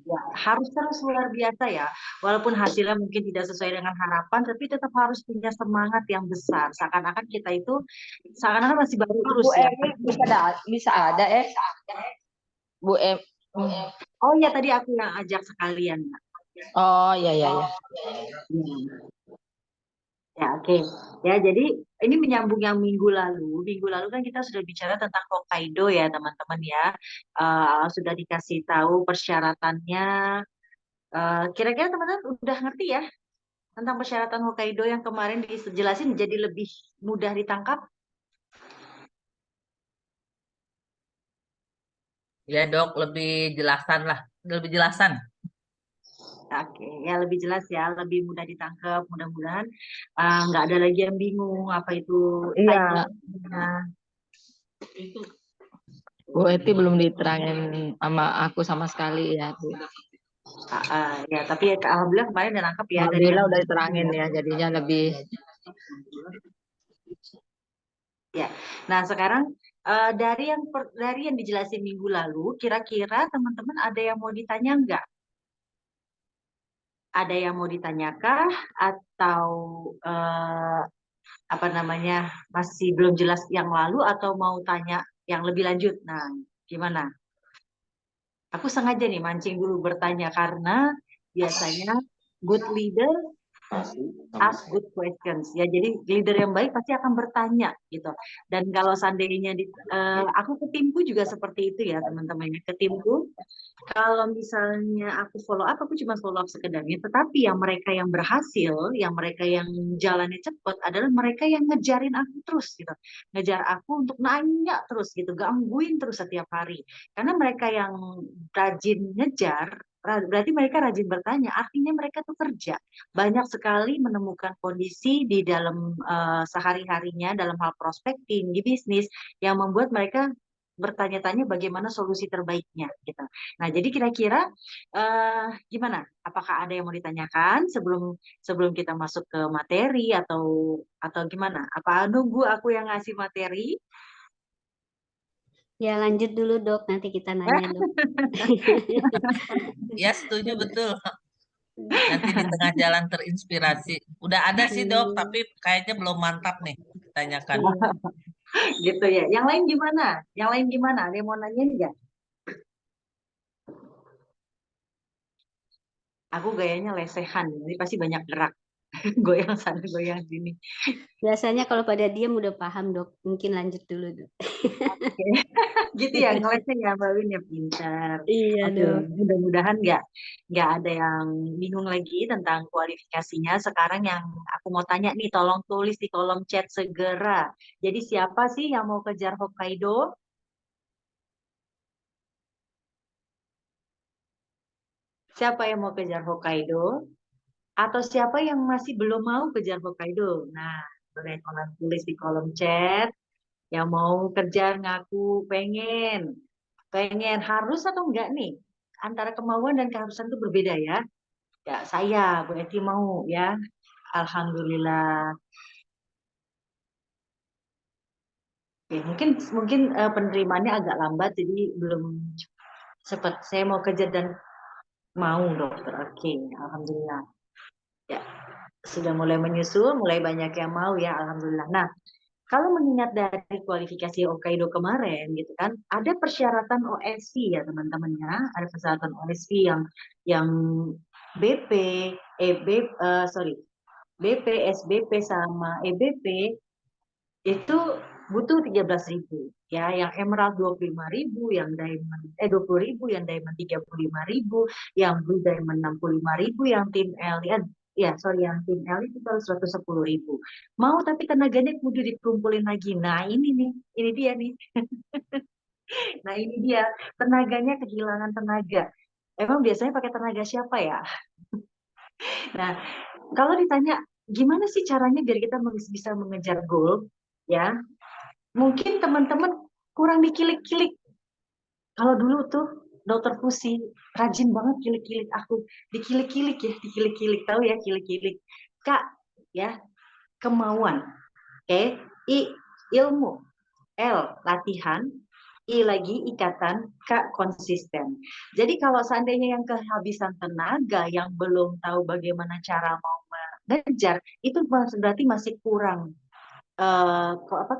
Ya, harus terus luar biasa ya. Walaupun hasilnya mungkin tidak sesuai dengan harapan, tapi tetap harus punya semangat yang besar. Seakan-akan masih baru Bu terus ya. Emi bisa ada Bu Em. Oh ya, tadi aku yang ajak sekalian. Oh ya ya ya. Ya, ya oke. Ya, jadi ini menyambung yang minggu lalu. Minggu lalu kan kita sudah bicara tentang Hokkaido ya, teman-teman ya. Sudah dikasih tahu persyaratannya. Kira-kira teman-teman udah ngerti ya tentang persyaratan Hokkaido yang kemarin dijelasin jadi lebih mudah ditangkap? Ya dok, lebih jelasan lah, lebih jelasan. Oke, ya lebih jelas ya, lebih mudah ditangkap. Mudah-mudahan nggak ada lagi yang bingung apa itu Iya, title-nya. Bu Eti belum diterangin sama aku sama sekali ya, Bu. Ya, tapi ya, alhamdulillah kemarin udah nangkep ya dari yang Alhamdulillah udah diterangin ya, jadinya lebih. ya. Nah, sekarang dari yang dijelasin minggu lalu, kira-kira teman-teman ada yang mau ditanya nggak? Ada yang mau ditanyakah atau eh, apa namanya masih belum jelas yang lalu atau mau tanya yang lebih lanjut? Nah, gimana? Aku sengaja nih mancing dulu bertanya karena biasanya good leader ask good questions ya. Jadi leader yang baik pasti akan bertanya gitu. Dan kalau seandainya aku ke timku juga seperti itu ya teman-teman. Ke timku kalau misalnya aku follow up, aku cuma follow up sekedarnya. Tetapi yang mereka yang berhasil, yang mereka yang jalannya cepat adalah mereka yang ngejarin aku terus gitu. Ngejar aku untuk nanya terus gitu, gangguin terus setiap hari. Karena mereka yang rajin ngejar, berarti mereka rajin bertanya. Artinya mereka tuh kerja. Banyak sekali menemukan kondisi di dalam sehari-harinya dalam hal prospecting di bisnis yang membuat mereka bertanya-tanya bagaimana solusi terbaiknya gitu. Nah, jadi kira-kira gimana? Apakah ada yang mau ditanyakan sebelum sebelum kita masuk ke materi atau gimana? Apa nunggu aku yang ngasih materi? Ya lanjut dulu dok, nanti kita nanya dok. Ya setuju betul. Nanti di tengah jalan terinspirasi. Udah ada sih dok, tapi kayaknya belum mantap nih ditanyakan. Gitu ya. Yang lain gimana? Yang lain gimana? Ada yang mau nanya nggak? Aku gayanya lesehan, jadi pasti banyak gerak. Goyang sana, goyang sini. Biasanya kalau pada diam udah paham dok, mungkin lanjut dulu dok. Gitu ya, ngelesnya ya Mbak Win ya pintar. Iya Oke, dok. mudah-mudahan nggak ada yang bingung lagi tentang kualifikasinya. Sekarang yang aku mau tanya nih, tolong tulis di kolom chat segera. Jadi siapa sih yang mau kejar Hokkaido? Siapa yang mau kejar Hokkaido? Atau siapa yang masih belum mau kejar Hokkaido? Nah, boleh kalian tulis di kolom chat. Yang mau kejar ngaku pengen. Pengen harus atau enggak nih? Antara kemauan dan keharusan itu berbeda ya. Ya, saya, Bu Eti mau ya. Alhamdulillah. Oke, mungkin mungkin penerimaannya agak lambat, jadi belum cepat. Saya mau kejar dan mau dokter. Oke, Alhamdulillah. Ya, sudah mulai menyusul, mulai banyak yang mau ya, Alhamdulillah. Nah, kalau mengingat dari kualifikasi Hokkaido kemarin gitu kan, ada persyaratan OSV ya teman-teman ya, ada persyaratan OSV yang BP, EB, sorry, BP, SBP sama EBP itu butuh 13.000 ya, yang emerald 25.000, yang diamond 20.000, yang diamond 35.000, yang blue diamond 65.000, yang tim L ya sorry yang tim L itu baru 110.000. Mau tapi tenaganya kudu dikumpulin lagi. Nah ini dia nih. Nah ini dia tenaganya kehilangan tenaga. Emang biasanya pakai tenaga siapa ya? Nah kalau ditanya gimana sih caranya biar kita bisa mengejar goal ya, mungkin teman-teman kurang dikilik-kilik. Kalau dulu tuh dokter Fusi rajin banget kilik-kilik aku, dikilik-kilik ya, dikilik-kilik tahu ya kilik-kilik. Kak, ya kemauan, oke, I ilmu, L latihan, I lagi ikatan, K konsisten. Jadi kalau seandainya yang kehabisan tenaga, yang belum tahu bagaimana cara mau mengejar, itu berarti masih kurang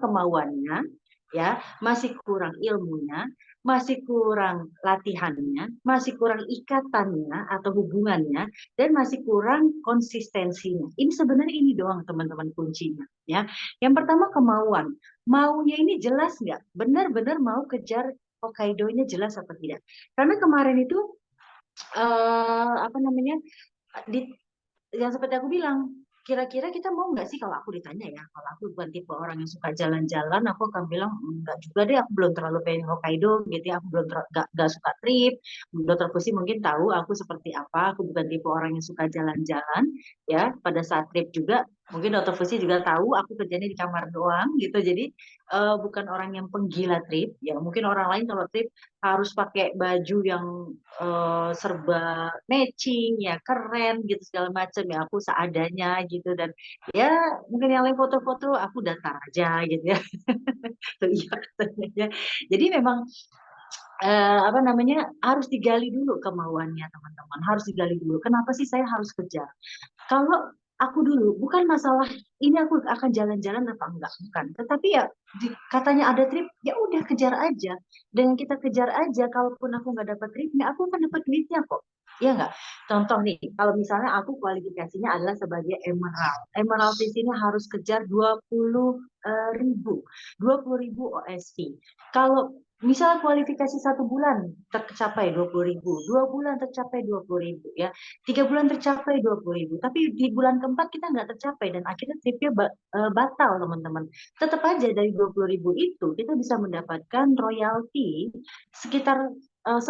kemauannya, ya, masih kurang ilmunya, masih kurang latihannya, masih kurang ikatannya atau hubungannya, dan masih kurang konsistensinya. Ini sebenarnya ini doang teman-teman kuncinya, ya. Yang pertama kemauan, maunya ini jelas nggak? Benar-benar mau kejar Hokkaido-nya jelas apa tidak? Karena kemarin itu apa namanya di yang seperti aku bilang, kira-kira kita mau nggak sih kalau aku ditanya ya, kalau aku bukan tipe orang yang suka jalan-jalan, aku akan bilang enggak juga deh, aku belum terlalu pengen Hokkaido gitu ya, aku belum nggak suka trip. Dokter Fusi mungkin tahu aku seperti apa, aku bukan tipe orang yang suka jalan-jalan ya. Pada saat trip juga, mungkin Dokter Fusi juga tahu aku kerjanya di kamar doang gitu, jadi bukan orang yang penggila trip ya. Mungkin orang lain kalau trip harus pakai baju yang serba matching ya, keren gitu segala macam ya, aku seadanya gitu. Dan ya mungkin yang lain foto-foto aku datar aja gitu ya. Iya katanya ya. Jadi memang apa namanya, harus digali dulu kemauannya teman-teman, harus digali dulu kenapa sih saya harus kejar. Kalau aku dulu, bukan masalah ini aku akan jalan-jalan apa enggak, bukan. Tetapi ya katanya ada trip, ya udah kejar aja. Dengan kita kejar aja, kalaupun aku nggak dapat tripnya, aku akan dapat duitnya kok. Iya nggak? Contoh nih, kalau misalnya aku kualifikasinya adalah sebagai emerald. Emerald di sini harus kejar 20.000, 20.000 OSV. Kalau misal kualifikasi 1 bulan tercapai 20.000, 2 bulan tercapai 20.000 ya, 3 bulan tercapai 20.000, tapi di bulan keempat kita nggak tercapai dan akhirnya tripnya batal teman-teman. Tetap aja dari 20.000 itu kita bisa mendapatkan royalti sekitar 10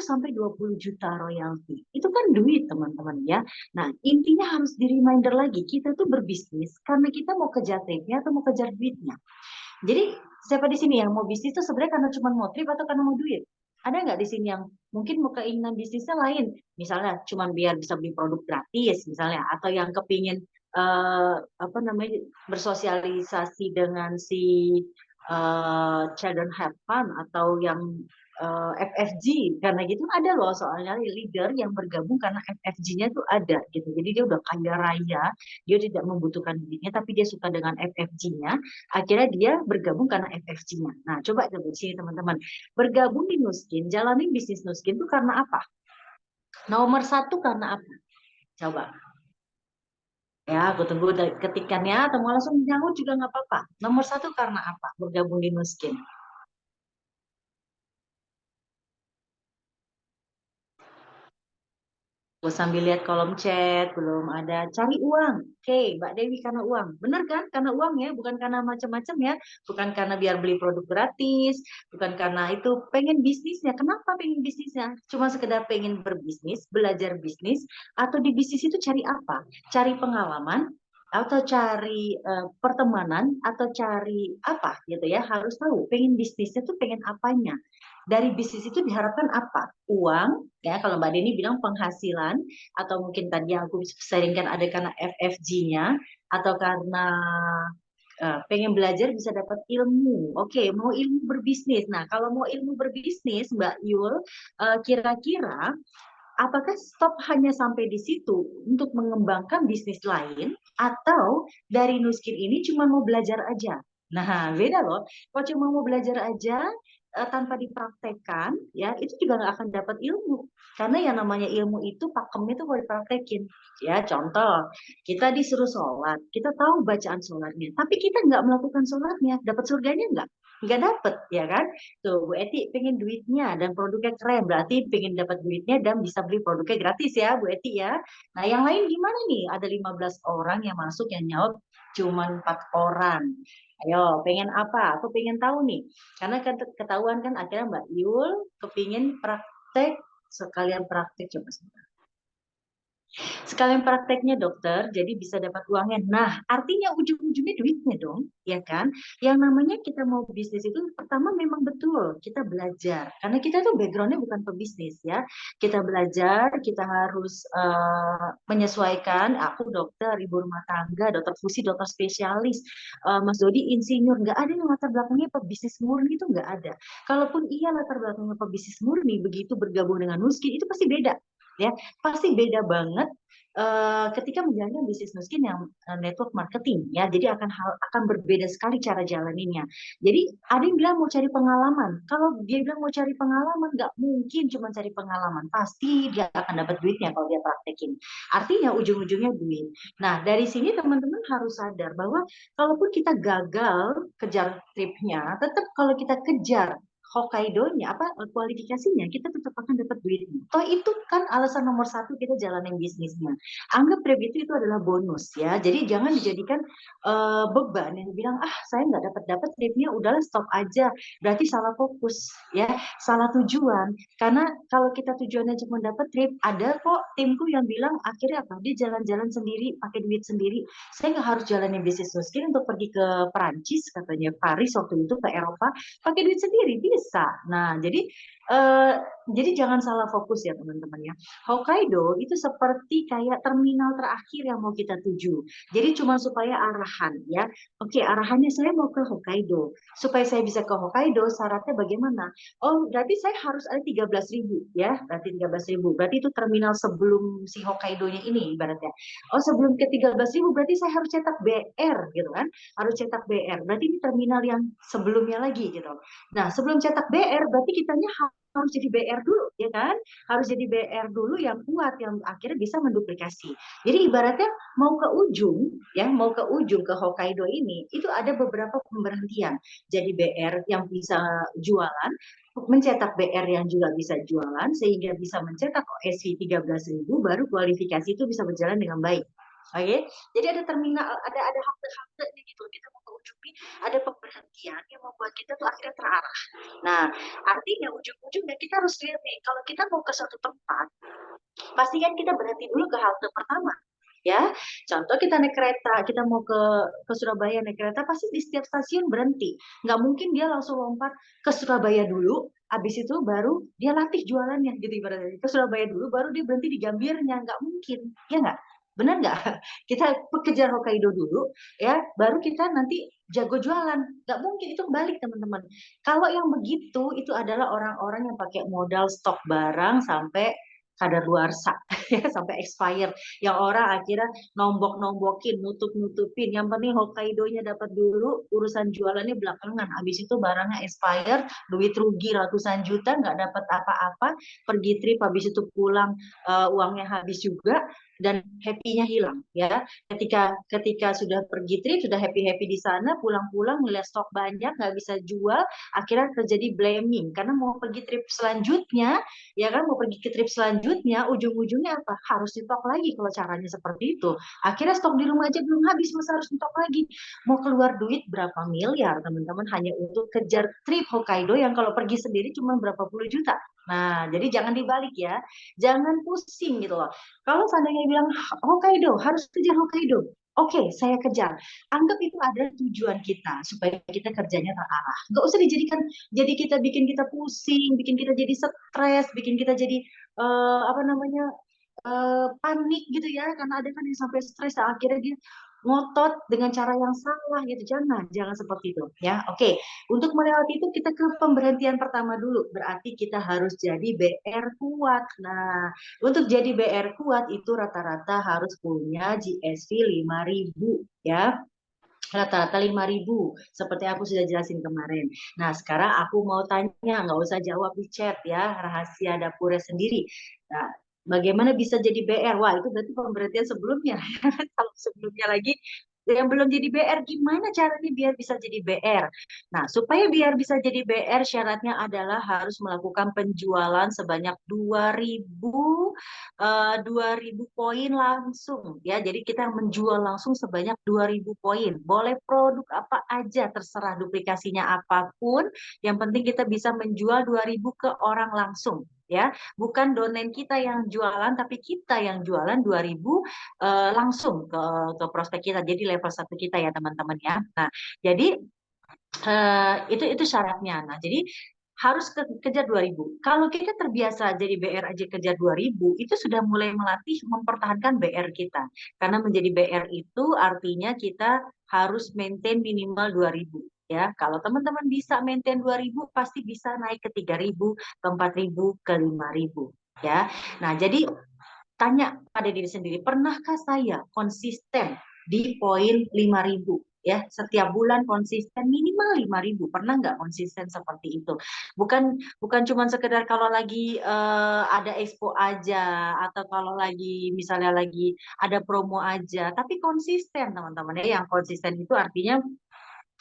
sampai 20 juta royalti. Itu kan duit teman-teman ya. Nah intinya harus di reminder lagi, kita tuh berbisnis karena kita mau kejar tripnya atau mau kejar duitnya. Jadi siapa di sini yang mau bisnis itu sebenarnya karena cuma mau trip atau karena mau duit? Ada nggak di sini yang mungkin mau keinginan bisnisnya lain? Misalnya cuma biar bisa beli produk gratis misalnya, atau yang kepingin apa namanya bersosialisasi dengan si children have fun, atau yang FFG karena gitu ada loh, soalnya leader yang bergabung karena FFG-nya tuh ada gitu. Jadi dia udah kaya raya, dia tidak membutuhkan duitnya tapi dia suka dengan FFG-nya. Akhirnya dia bergabung karena FFG-nya. Nah, coba coba sini teman-teman. Bergabung di Nuskin, jalani bisnis Nuskin itu karena apa? Nomor satu karena apa? Coba. Ya, aku tunggu ketikannya atau mau langsung nyaut juga nggak apa-apa. Nomor satu karena apa? Bergabung di Nuskin. Gue sambil lihat kolom chat, belum ada. Cari uang. Oke, Mbak Dewi karena uang. Bener kan? Karena uang ya, bukan karena macam-macam ya. Bukan karena biar beli produk gratis, bukan karena itu pengen bisnisnya. Kenapa pengen bisnisnya? Cuma sekedar pengen berbisnis, belajar bisnis, atau di bisnis itu cari apa? Cari pengalaman, atau cari pertemanan, atau cari apa gitu ya. Harus tahu, pengen bisnisnya tuh pengen apanya. Dari bisnis itu diharapkan apa? Uang, ya kalau Mbak Deni bilang penghasilan, atau mungkin tadi yang aku sharingkan ada karena FFG-nya, atau karena pengen belajar bisa dapat ilmu. Oke, mau ilmu berbisnis. Nah, kalau mau ilmu berbisnis, Mbak Yul, kira-kira apakah stop hanya sampai di situ untuk mengembangkan bisnis lain, atau dari Nuskin ini cuma mau belajar aja? Nah, beda loh. Kalau cuma mau belajar aja tanpa dipraktekkan, ya itu juga nggak akan dapat ilmu. Karena yang namanya ilmu itu pakemnya itu kalau dipraktekin. Ya, contoh, kita disuruh sholat, kita tahu bacaan sholatnya, tapi kita nggak melakukan sholatnya, dapat surganya nggak? Nggak dapet, ya kan? Tuh, Bu Eti pengen duitnya dan produknya keren, berarti pengen dapat duitnya dan bisa beli produknya gratis ya, Bu Eti ya. Nah, yang lain gimana nih? Ada 15 orang yang masuk, yang nyaut cuma 4 orang. Ayo, pengen apa? Aku pengen tahu nih. Karena ketahuan kan akhirnya Mbak Yul kepingin praktek, sekalian praktek coba sebentar. Sekalian prakteknya dokter, jadi bisa dapat uangnya. Nah, artinya ujung-ujungnya duitnya dong, ya kan? Yang namanya kita mau bisnis itu pertama memang betul kita belajar, karena kita tuh backgroundnya bukan pebisnis ya. Kita belajar, kita harus menyesuaikan. Aku dokter, ibu rumah tangga, dokter fusi, dokter spesialis, Mas Dodi insinyur, nggak ada yang latar belakangnya pebisnis murni itu nggak ada. Kalaupun iya latar belakangnya pebisnis murni, begitu bergabung dengan Nuskin itu pasti beda. Ya, pasti beda banget ketika menjalankan bisnis Nuskin yang network marketing ya, jadi akan berbeda sekali cara jalaninnya. Jadi ada yang bilang mau cari pengalaman. Kalau dia bilang mau cari pengalaman, nggak mungkin cuma cari pengalaman, pasti dia akan dapat duitnya kalau dia praktekin. Artinya ujung-ujungnya duit. Nah dari sini teman-teman harus sadar bahwa kalaupun kita gagal kejar tripnya, tetap kalau kita kejar Hokkaido-nya kualifikasinya kita tetap akan dapat duitnya. Toh itu kan alasan nomor satu kita jalanin bisnisnya. Anggap trip itu adalah bonus ya. Jadi jangan dijadikan beban yang bilang saya nggak dapat tripnya, udahlah stop aja. Berarti salah fokus ya, salah tujuan. Karena kalau kita tujuannya cuma dapat trip, ada kok timku yang bilang akhirnya apa? Dia jalan-jalan sendiri, pakai duit sendiri. Saya nggak harus jalanin bisnis miskin untuk pergi ke Perancis katanya, Paris waktu itu, ke Eropa pakai duit sendiri bisa. Nah, eh, jadi jangan salah fokus ya teman-teman ya. Hokkaido itu seperti kayak terminal terakhir yang mau kita tuju. Jadi cuma supaya arahan ya. Oke, arahannya saya mau ke Hokkaido. Supaya saya bisa ke Hokkaido, syaratnya bagaimana? Oh, berarti saya harus ada 13.000 ya. Berarti 13.000. Berarti itu terminal sebelum si Hokkaido-nya ini ibaratnya. Oh, sebelum ke 13.000 berarti saya harus cetak BR gitu kan. Harus cetak BR. Berarti ini terminal yang sebelumnya lagi gitu. Nah, sebelum cetak BR berarti kitanya harus jadi BR dulu, ya kan? Harus jadi BR dulu yang kuat, yang akhirnya bisa menduplikasi. Jadi ibaratnya mau ke ujung, ya, mau ke ujung ke Hokkaido ini, itu ada beberapa pemberhentian. Jadi BR yang bisa jualan, mencetak BR yang juga bisa jualan, sehingga bisa mencetak OSV 13.000, baru kualifikasi itu bisa berjalan dengan baik. Oke, jadi ada terminal, ada halte-halte gitu. Kita mau ke ujung nih, ada pemberhentian yang membuat kita tuh akhirnya terarah. Nah, artinya ujung-ujungnya kita harus lihat nih, kalau kita mau ke suatu tempat, pastikan kita berhenti dulu ke halte pertama. Ya, contoh kita naik kereta, kita mau ke Surabaya naik kereta, pasti di setiap stasiun berhenti. Nggak mungkin dia langsung lompat ke Surabaya dulu, habis itu baru dia latih jualannya gitu ibaratnya. Ke Surabaya dulu, baru dia berhenti di Gambirnya, nggak mungkin, ya nggak? Benar nggak? Kita kejar Hokkaido dulu, ya, baru kita nanti jago jualan. Nggak mungkin, itu balik teman-teman. Kalau yang begitu, itu adalah orang-orang yang pakai modal stok barang sampai kadaluarsa ya, sampai expired, yang orang akhirnya nombok-nombokin, nutup-nutupin, yang penting Hokkaido-nya dapat dulu, urusan jualannya belakangan, habis itu barangnya expired, duit rugi ratusan juta, nggak dapat apa-apa, pergi trip, habis itu pulang uangnya habis juga, dan happy-nya hilang ya. Ketika sudah pergi trip, sudah happy-happy di sana, pulang-pulang melihat stok banyak, nggak bisa jual, akhirnya terjadi blaming, karena mau pergi trip selanjutnya, ya kan, mau pergi ke trip selanjutnya, ujung-ujungnya apa? Harus stok lagi kalau caranya seperti itu. Akhirnya stok di rumah aja belum habis, masa harus stok lagi? Mau keluar duit berapa miliar teman-teman hanya untuk kejar trip Hokkaido yang kalau pergi sendiri cuma berapa puluh juta. Nah, jadi jangan dibalik ya. Jangan pusing gitu loh. Kalau seandainya bilang Hokkaido, harus kejar Hokkaido. Oke, saya kejar. Anggap itu adalah tujuan kita supaya kita kerjanya terarah. Nggak usah dijadikan jadi kita bikin kita pusing, bikin kita jadi stres, bikin kita jadi apa namanya panik gitu ya. Karena ada kan yang sampai stres, akhirnya dia ngotot dengan cara yang salah gitu. Jangan seperti itu ya. Oke, untuk melewati itu kita ke pemberhentian pertama dulu. Berarti kita harus jadi BR kuat. Nah, untuk jadi BR kuat itu rata-rata harus punya GSV 5.000 ya, rata-rata 5.000 seperti aku sudah jelasin kemarin. Nah, sekarang aku mau tanya, nggak usah jawab di chat ya, rahasia dapurnya sendiri. Nah, bagaimana bisa jadi BR? Wah, itu berarti pemberhentian sebelumnya. Kalau sebelumnya lagi yang belum jadi BR, gimana caranya biar bisa jadi BR? Nah, supaya biar bisa jadi BR, syaratnya adalah harus melakukan penjualan sebanyak 2.000 poin langsung ya. Jadi kita menjual langsung sebanyak 2.000 poin. Boleh produk apa aja, terserah duplikasinya apapun, yang penting kita bisa menjual 2.000 ke orang langsung ya, bukan downline kita yang jualan, tapi kita yang jualan 2000 langsung ke prospek kita, jadi level 1 kita ya teman-teman ya. Nah, jadi itu syaratnya. Nah, jadi harus kejar 2000. Kalau kita terbiasa jadi BR aja kejar 2000, itu sudah mulai melatih mempertahankan BR kita. Karena menjadi BR itu artinya kita harus maintain minimal 2000. Ya, kalau teman-teman bisa maintain 2000, pasti bisa naik ke 3000, ke 4000, ke 5000. Ya, nah jadi tanya pada diri sendiri, pernahkah saya konsisten di poin 5000? Ya, setiap bulan konsisten minimal 5000. Pernah nggak konsisten seperti itu? Bukan cuma sekedar kalau lagi ada expo aja, atau kalau lagi misalnya lagi ada promo aja, tapi konsisten teman-teman ya. Yang konsisten itu artinya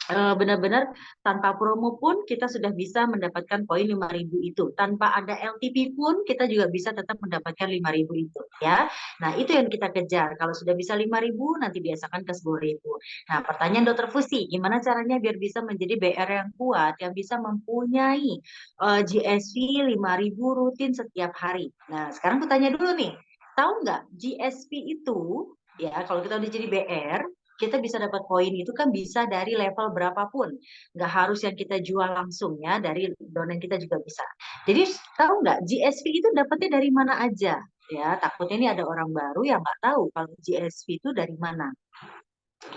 benar-benar tanpa promo pun kita sudah bisa mendapatkan poin 5000 itu. Tanpa ada LTP pun kita juga bisa tetap mendapatkan 5000 itu ya. Nah, itu yang kita kejar. Kalau sudah bisa 5000, nanti biasakan ke 10.000. Nah, pertanyaan Dokter Fusi, gimana caranya biar bisa menjadi BR yang kuat, yang bisa mempunyai GSV 5000 rutin setiap hari. Nah, sekarang aku tanya dulu nih, tahu nggak GSV itu ya, kalau kita udah jadi BR, kita bisa dapat poin itu kan bisa dari level berapapun. Nggak harus yang kita jual langsung ya, dari downline kita juga bisa. Jadi tahu nggak GSV itu dapatnya dari mana aja? Ya, takutnya ini ada orang baru yang nggak tahu kalau GSV itu dari mana.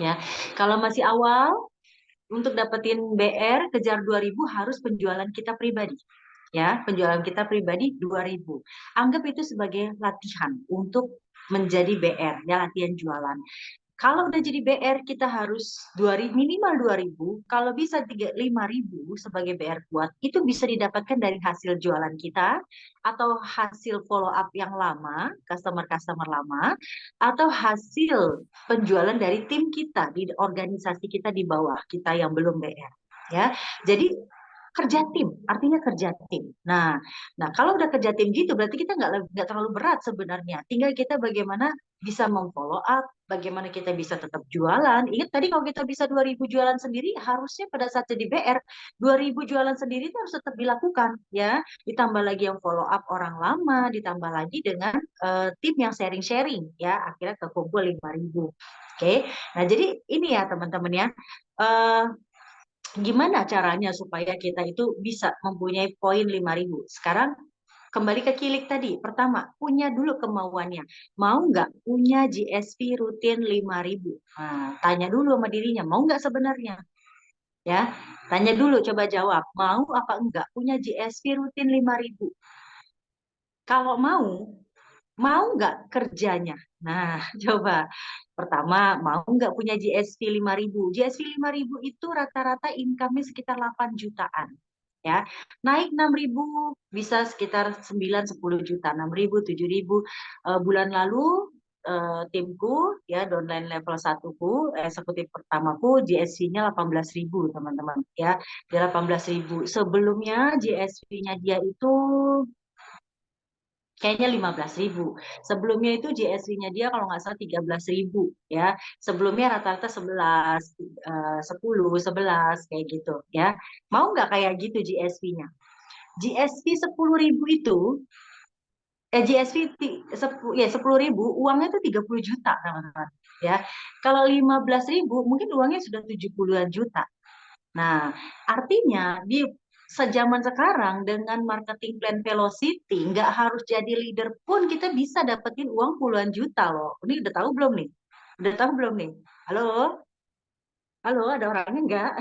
Ya, kalau masih awal, untuk dapetin BR kejar 2000 harus penjualan kita pribadi. Ya, penjualan kita pribadi 2000. Anggap itu sebagai latihan untuk menjadi BR, ya latihan jualan. Kalau udah jadi BR kita harus minimal 2000, kalau bisa 5000 sebagai BR kuat, itu bisa didapatkan dari hasil jualan kita, atau hasil follow up yang lama, customer-customer lama, atau hasil penjualan dari tim kita, di organisasi kita di bawah, kita yang belum BR. Ya, jadi kerja tim, artinya kerja tim. Nah, kalau udah kerja tim gitu, berarti kita nggak terlalu berat sebenarnya. Tinggal kita bagaimana bisa memfollow up, bagaimana kita bisa tetap jualan. Ingat tadi kalau kita bisa 2000 jualan sendiri, harusnya pada saat jadi BR, 2000 jualan sendiri itu harus tetap dilakukan, ya. Ditambah lagi yang follow up orang lama, ditambah lagi dengan tim yang sharing-sharing, ya. Akhirnya kekumpul 5000. Oke, nah jadi ini ya teman-teman ya. Gimana caranya supaya kita itu bisa mempunyai poin 5000? Sekarang kembali ke Kilik tadi. Pertama, punya dulu kemauannya. Mau nggak punya GSV rutin 5000? Nah, tanya dulu sama dirinya, mau nggak sebenarnya? Ya, tanya dulu, coba jawab. Mau apa enggak punya GSV rutin 5000? Kalau mau nggak kerjanya? Nah, coba. Pertama, mau nggak punya GSV 5000? GSV 5000 itu rata-rata income-nya sekitar 8 jutaan. Ya, naik 6000 bisa sekitar 9-10 juta, 6000, 7000. Bulan lalu timku ya downline level 1ku, eksekutif pertamaku GSV-nya 18.000 teman-teman ya. Dia 18.000. Sebelumnya GSV-nya dia itu kayaknya 15.000. Sebelumnya itu GSV-nya dia kalau nggak salah 13.000 ya. Sebelumnya rata-rata 11, 10, 11 kayak gitu ya. Mau nggak kayak gitu GSV-nya? GSV 10.000 itu GSV 10.000 uangnya itu 30 juta teman-teman ya. Kalau 15.000 mungkin uangnya sudah 70-an juta. Nah, artinya di sejaman sekarang dengan marketing plan velocity, nggak harus jadi leader pun kita bisa dapetin uang puluhan juta loh. Ini udah tahu belum nih? Udah tahu belum nih? Halo? Halo, ada orangnya nggak?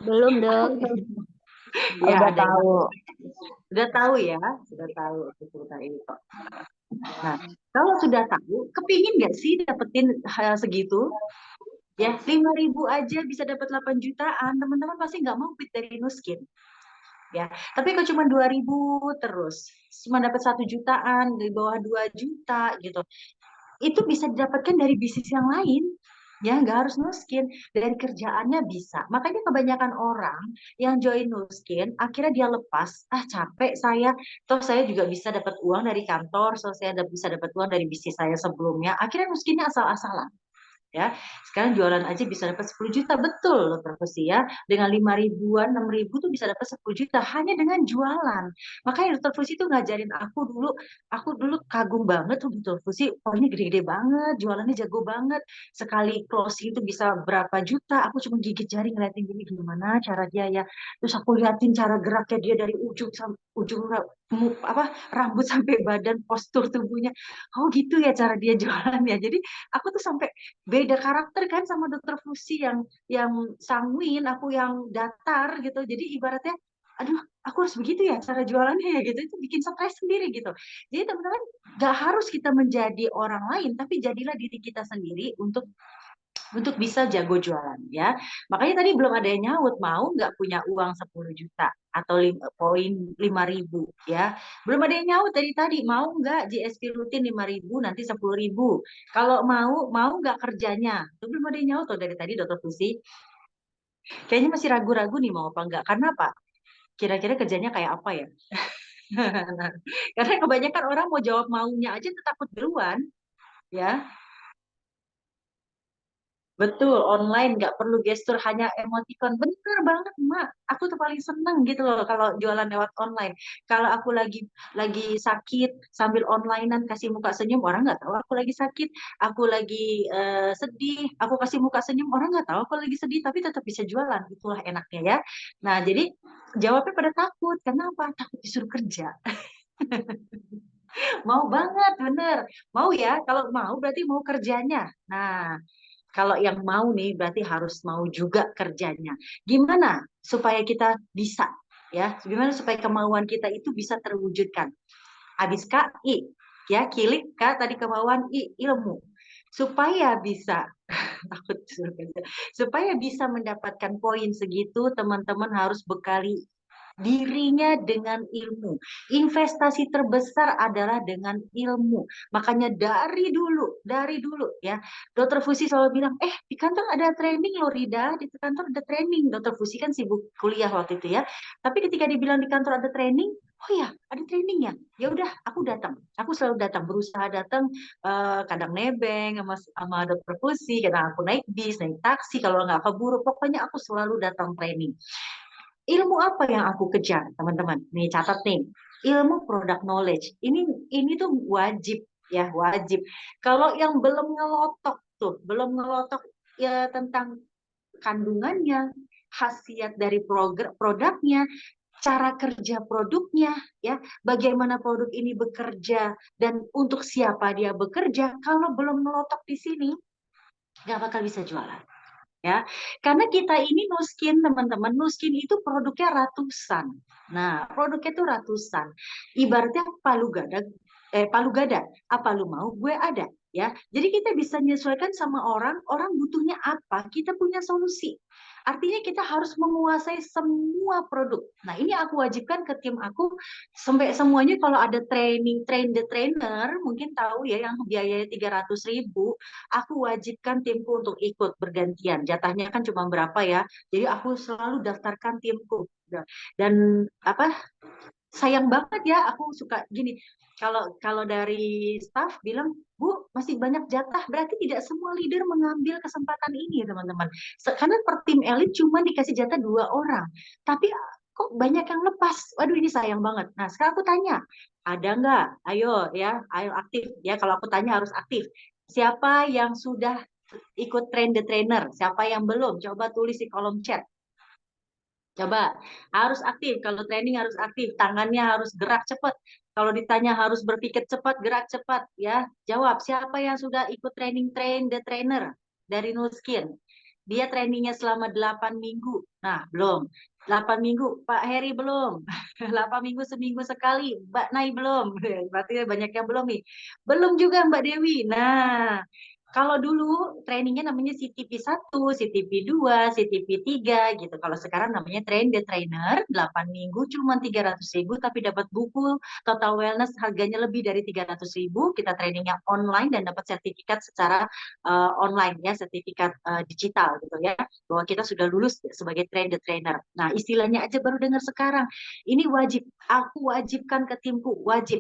Belum, Dok. Ya, Udah ada yang tahu. sudah tahu ya, sudah tahu seputar ini kok. Nah, kalau sudah tahu, kepingin nggak sih dapetin hal segitu? Ya, 5.000 aja bisa dapat 8 jutaan, teman-teman pasti nggak mau quit dari Nuskin. Ya, tapi kalau cuma 2000 terus, cuma dapat 1 jutaan, di bawah 2 juta gitu, itu bisa didapatkan dari bisnis yang lain. Ya, nggak harus Nuskin, dari kerjaannya bisa. Makanya kebanyakan orang yang join Nuskin, akhirnya dia lepas, capek saya, toh saya juga bisa dapat uang dari kantor, so saya bisa dapat uang dari bisnis saya sebelumnya, akhirnya Nuskinnya asal-asalan. ya. Sekarang jualan aja bisa dapat 10 juta, betul Dokter Fusi ya. Dengan 5 ribuan, 6 ribu tuh bisa dapat 10 juta hanya dengan jualan. Makanya Dokter Fusi tuh ngajarin aku dulu kagum banget tuh Dokter Fusi, oh ini gede-gede banget, jualannya jago banget. Sekali closing itu bisa berapa juta, aku cuma gigit jari ngeliatin gini gimana cara dia ya. Terus aku liatin cara geraknya dia dari ujung sampai ujung rambut sampai badan, postur tubuhnya. Oh gitu ya cara dia jualan ya. Jadi aku tuh sampai beda karakter kan sama Dokter Fusi yang sanguin, aku yang datar gitu. Jadi ibaratnya, aduh, aku harus begitu ya cara jualannya ya gitu. Itu bikin stres sendiri gitu. Jadi teman-teman, gak harus kita menjadi orang lain, tapi jadilah diri kita sendiri untuk bisa jago jualan ya. Makanya tadi belum ada yang nyaut, mau nggak punya uang 10 juta atau poin 5 ribu ya. Belum ada yang nyaut dari tadi, mau nggak GSP rutin 5 ribu nanti 10 ribu. Kalau mau nggak kerjanya. Itu belum ada yang nyaut loh dari tadi Dokter Fusi. Kayaknya masih ragu-ragu nih mau apa enggak. Karena apa? Kira-kira kerjanya kayak apa ya? Nah, karena kebanyakan orang mau jawab maunya aja tuh takut duluan ya. Betul, online nggak perlu gestur, hanya emoticon. Bener banget, Mak. Aku tuh paling seneng gitu loh kalau jualan lewat online. Kalau aku lagi sakit sambil onlinean kasih muka senyum, orang nggak tahu aku lagi sakit. Aku lagi sedih, aku kasih muka senyum, orang nggak tahu aku lagi sedih, tapi tetap bisa jualan. Itulah enaknya ya. Nah, jadi jawabnya pada takut. Kenapa? Takut disuruh kerja. Mau banget, bener. Mau ya, kalau mau berarti mau kerjanya. Nah, kalau yang mau nih berarti harus mau juga kerjanya. Gimana supaya kita bisa ya? Gimana supaya kemauan kita itu bisa terwujudkan? Habis Kak I ya, kilik Kak tadi kemauan I ilmu. Supaya bisa takut supaya bisa mendapatkan poin segitu, teman-teman harus bekali dirinya dengan ilmu. Investasi terbesar adalah dengan ilmu. Makanya dari dulu ya. Dokter Fusi selalu bilang, di kantor ada training loh Rida, di kantor ada training. Dokter Fusi kan sibuk kuliah waktu itu ya. Tapi ketika dibilang di kantor ada training, oh ya ada trainingnya. Ya udah, aku datang. Aku selalu datang, berusaha datang. Kadang nebeng sama Dokter Fusi, kadang aku naik bis, naik taksi. Kalau nggak keburu, pokoknya aku selalu datang training. Ilmu apa yang aku kejar, teman-teman? Nih catat nih, ilmu product knowledge. Ini tuh wajib ya, wajib. Kalau yang belum ngelotok ya tentang kandungannya, khasiat dari produknya, cara kerja produknya, ya, bagaimana produk ini bekerja dan untuk siapa dia bekerja. Kalau belum ngelotok di sini, nggak bakal bisa jualan. Ya, karena kita ini Nuskin teman-teman, Nuskin itu produknya ratusan. Nah, produknya itu ratusan. Ibaratnya palu gada, apa lu mau, gue ada. Ya, jadi kita bisa menyesuaikan sama orang butuhnya apa, kita punya solusi. Artinya kita harus menguasai semua produk. Nah, ini aku wajibkan ke tim aku sampai semuanya kalau ada train the trainer, mungkin tahu ya yang biayanya 300 ribu, aku wajibkan timku untuk ikut bergantian. Jatahnya kan cuma berapa ya. Jadi aku selalu daftarkan timku. Dan sayang banget ya, aku suka gini. Kalau dari staff bilang, Bu, masih banyak jatah, berarti tidak semua leader mengambil kesempatan ini, teman-teman. Karena per tim elit cuma dikasih jatah 2 orang. Tapi kok banyak yang lepas. Waduh, ini sayang banget. Nah, sekarang aku tanya, ada nggak? Ayo ya, ayo aktif. Ya, kalau aku tanya harus aktif. Siapa yang sudah ikut train the trainer? Siapa yang belum? Coba tulis di kolom chat. Coba, harus aktif. Kalau training harus aktif, tangannya harus gerak cepat. Kalau ditanya harus berpikir cepat, gerak cepat, ya. Jawab, siapa yang sudah ikut training train the trainer dari Nuskin? Dia trainingnya selama 8 minggu. Nah, belum. 8 minggu, Pak Heri belum. 8 minggu seminggu sekali, Mbak Nai belum. Berarti banyak yang belum nih. Belum juga Mbak Dewi. Nah, kalau dulu trainingnya namanya CTP 1, CTP 2, CTP 3 gitu. Kalau sekarang namanya train the trainer, 8 minggu cuma 300 ribu, tapi dapat buku Total Wellness harganya lebih dari 300 ribu. Kita trainingnya online dan dapat sertifikat secara online ya, sertifikat digital gitu ya. Bahwa kita sudah lulus sebagai train the trainer. Nah, istilahnya aja baru dengar sekarang. Ini wajib, aku wajibkan ke timku, wajib.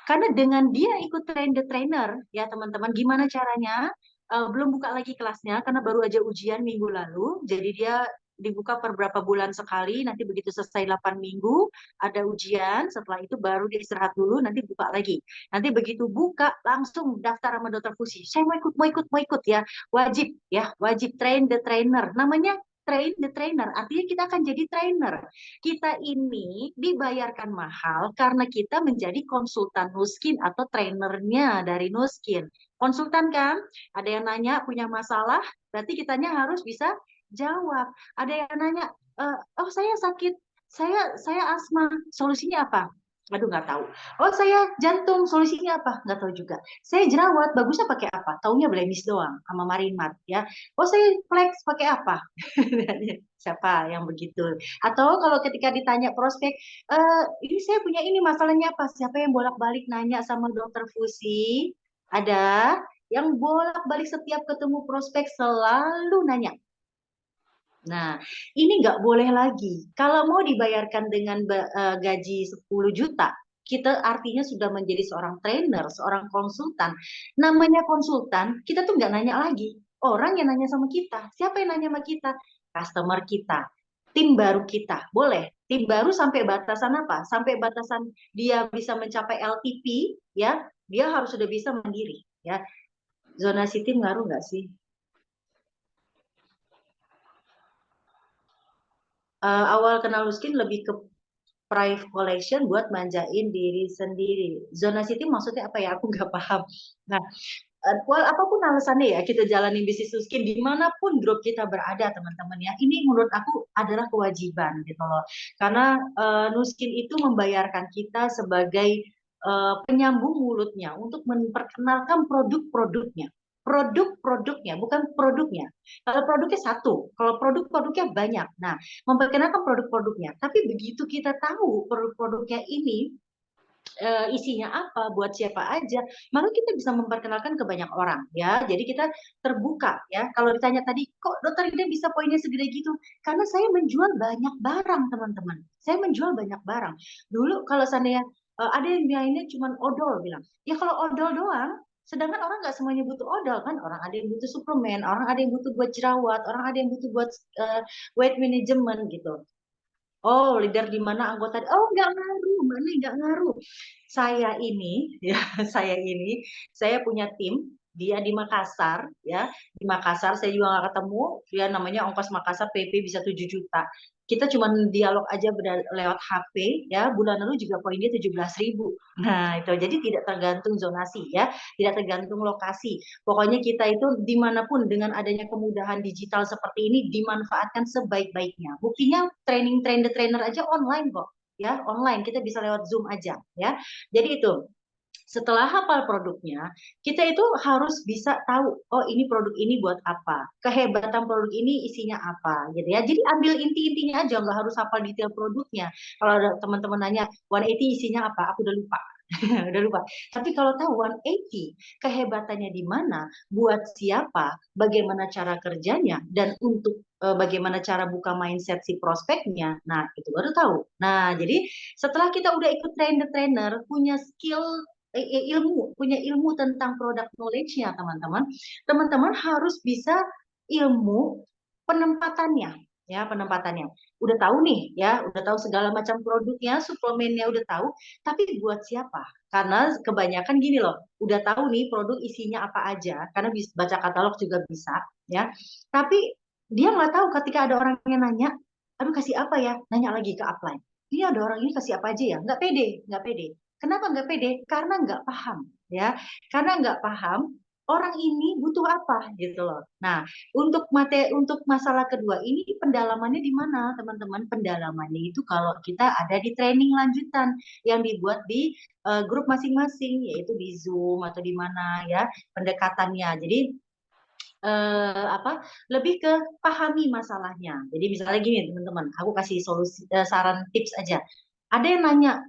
Karena dengan dia ikut train the trainer, ya teman-teman, gimana caranya? belum buka lagi kelasnya karena baru aja ujian minggu lalu. Jadi dia dibuka per berapa bulan sekali, nanti begitu selesai 8 minggu ada ujian, setelah itu baru dia istirahat dulu, nanti buka lagi. Nanti begitu buka langsung daftar sama dokter Fusi. Saya mau ikut ya, wajib train the trainer. Namanya train the trainer, artinya kita akan jadi trainer. Kita ini dibayarkan mahal karena kita menjadi konsultan Nuskin atau trainernya dari Nuskin. Konsultan kan, ada yang nanya punya masalah, berarti kitanya harus bisa jawab. Ada yang nanya, oh saya sakit, saya asma, solusinya apa? Aduh nggak tahu. Oh saya jantung, solusinya apa? Nggak tahu juga. Saya jerawat, bagusnya pakai apa? Taunya blemis doang sama Marinmat ya. Oh saya flex pakai apa? Siapa yang begitu? Atau kalau ketika ditanya prospek, ini saya punya ini masalahnya apa? Siapa yang bolak-balik nanya sama dokter Fusi? Ada yang bolak-balik setiap ketemu prospek selalu nanya. Nah, ini nggak boleh lagi. Kalau mau dibayarkan dengan gaji 10 juta, kita artinya sudah menjadi seorang trainer, seorang konsultan. Namanya konsultan, kita tuh nggak nanya lagi. Orang yang nanya sama kita. Siapa yang nanya sama kita? Customer kita. Tim baru kita. Boleh. Tim baru sampai batasan apa? Sampai batasan dia bisa mencapai LTP, ya, dia harus sudah bisa mandiri. Ya. Zonasi tim ngaruh nggak sih? Awal kenal Nuskin lebih ke private collection buat manjain diri sendiri. Zonasi tim maksudnya apa ya? Aku nggak paham. Nah, apapun alasannya ya, kita jalani bisnis Nuskin dimanapun grup kita berada, teman-teman ya. Ini menurut aku adalah kewajiban gitu loh. Karena Nuskin itu membayarkan kita sebagai penyambung mulutnya untuk memperkenalkan produk-produknya. Produk-produknya, bukan produknya. Kalau produknya satu, kalau produk-produknya banyak. Nah, memperkenalkan produk-produknya. Tapi begitu kita tahu produk-produknya ini isinya apa, buat siapa aja, maka kita bisa memperkenalkan ke banyak orang ya. Jadi kita terbuka ya. Kalau ditanya tadi, kok dokter Ida bisa poinnya segede gitu? Karena saya menjual banyak barang, teman-teman. Saya menjual banyak barang. Dulu kalau seandainya ada yang bilangnya cuma odol, bilang, ya kalau odol doang, sedangkan orang nggak semuanya butuh odol kan, orang ada yang butuh suplemen, orang ada yang butuh buat jerawat, orang ada yang butuh buat weight management gitu. Oh, leader di mana anggota? Oh, nggak ngaruh, mana nggak ngaruh. Saya ini, ya, saya punya tim. Dia di Makassar, ya, di Makassar. Saya juga nggak ketemu. Dia namanya ongkos Makassar PP bisa 7 juta. Kita cuma dialog aja lewat HP, ya. Bulan lalu juga poinnya 17.000. Nah, itu jadi tidak tergantung zonasi, ya, tidak tergantung lokasi. Pokoknya kita itu dimanapun dengan adanya kemudahan digital seperti ini dimanfaatkan sebaik-baiknya. Buktinya training train the trainer aja online kok, ya, online, kita bisa lewat Zoom aja ya. Jadi itu setelah hafal produknya, kita itu harus bisa tahu, oh ini produk ini buat apa, kehebatan produk ini isinya apa, gitu ya. Jadi ambil inti-intinya aja, nggak harus hafal detail produknya. Kalau ada teman-teman nanya 180 isinya apa, aku udah lupa. Udah lupa. Tapi kalau tahu 180 kehebatannya di mana, buat siapa, bagaimana cara kerjanya, dan untuk bagaimana cara buka mindset si prospeknya, nah itu baru tahu. Nah jadi setelah kita udah ikut train the trainer, punya skill punya ilmu tentang product knowledge-nya, teman-teman harus bisa ilmu penempatannya, ya, penempatannya. Udah tahu nih, ya, udah tahu segala macam produknya, suplemennya udah tahu, tapi buat siapa? Karena kebanyakan gini loh, udah tahu nih produk isinya apa aja, karena bisa baca katalog juga bisa, ya. Tapi dia nggak tahu ketika ada orang yang nanya, aduh kasih apa ya? Nanya lagi ke upline. Ini ada orang ini kasih apa aja ya? Nggak pede, nggak pede. Kenapa nggak pede? Karena nggak paham, ya. Karena nggak paham orang ini butuh apa gitu loh. Nah, untuk masalah kedua ini pendalamannya di mana, teman-teman? Pendalamannya itu kalau kita ada di training lanjutan yang dibuat di grup masing-masing, yaitu di Zoom atau di mana ya pendekatannya. Jadi lebih ke pahami masalahnya. Jadi misalnya gini teman-teman, aku kasih solusi saran tips aja. Ada yang nanya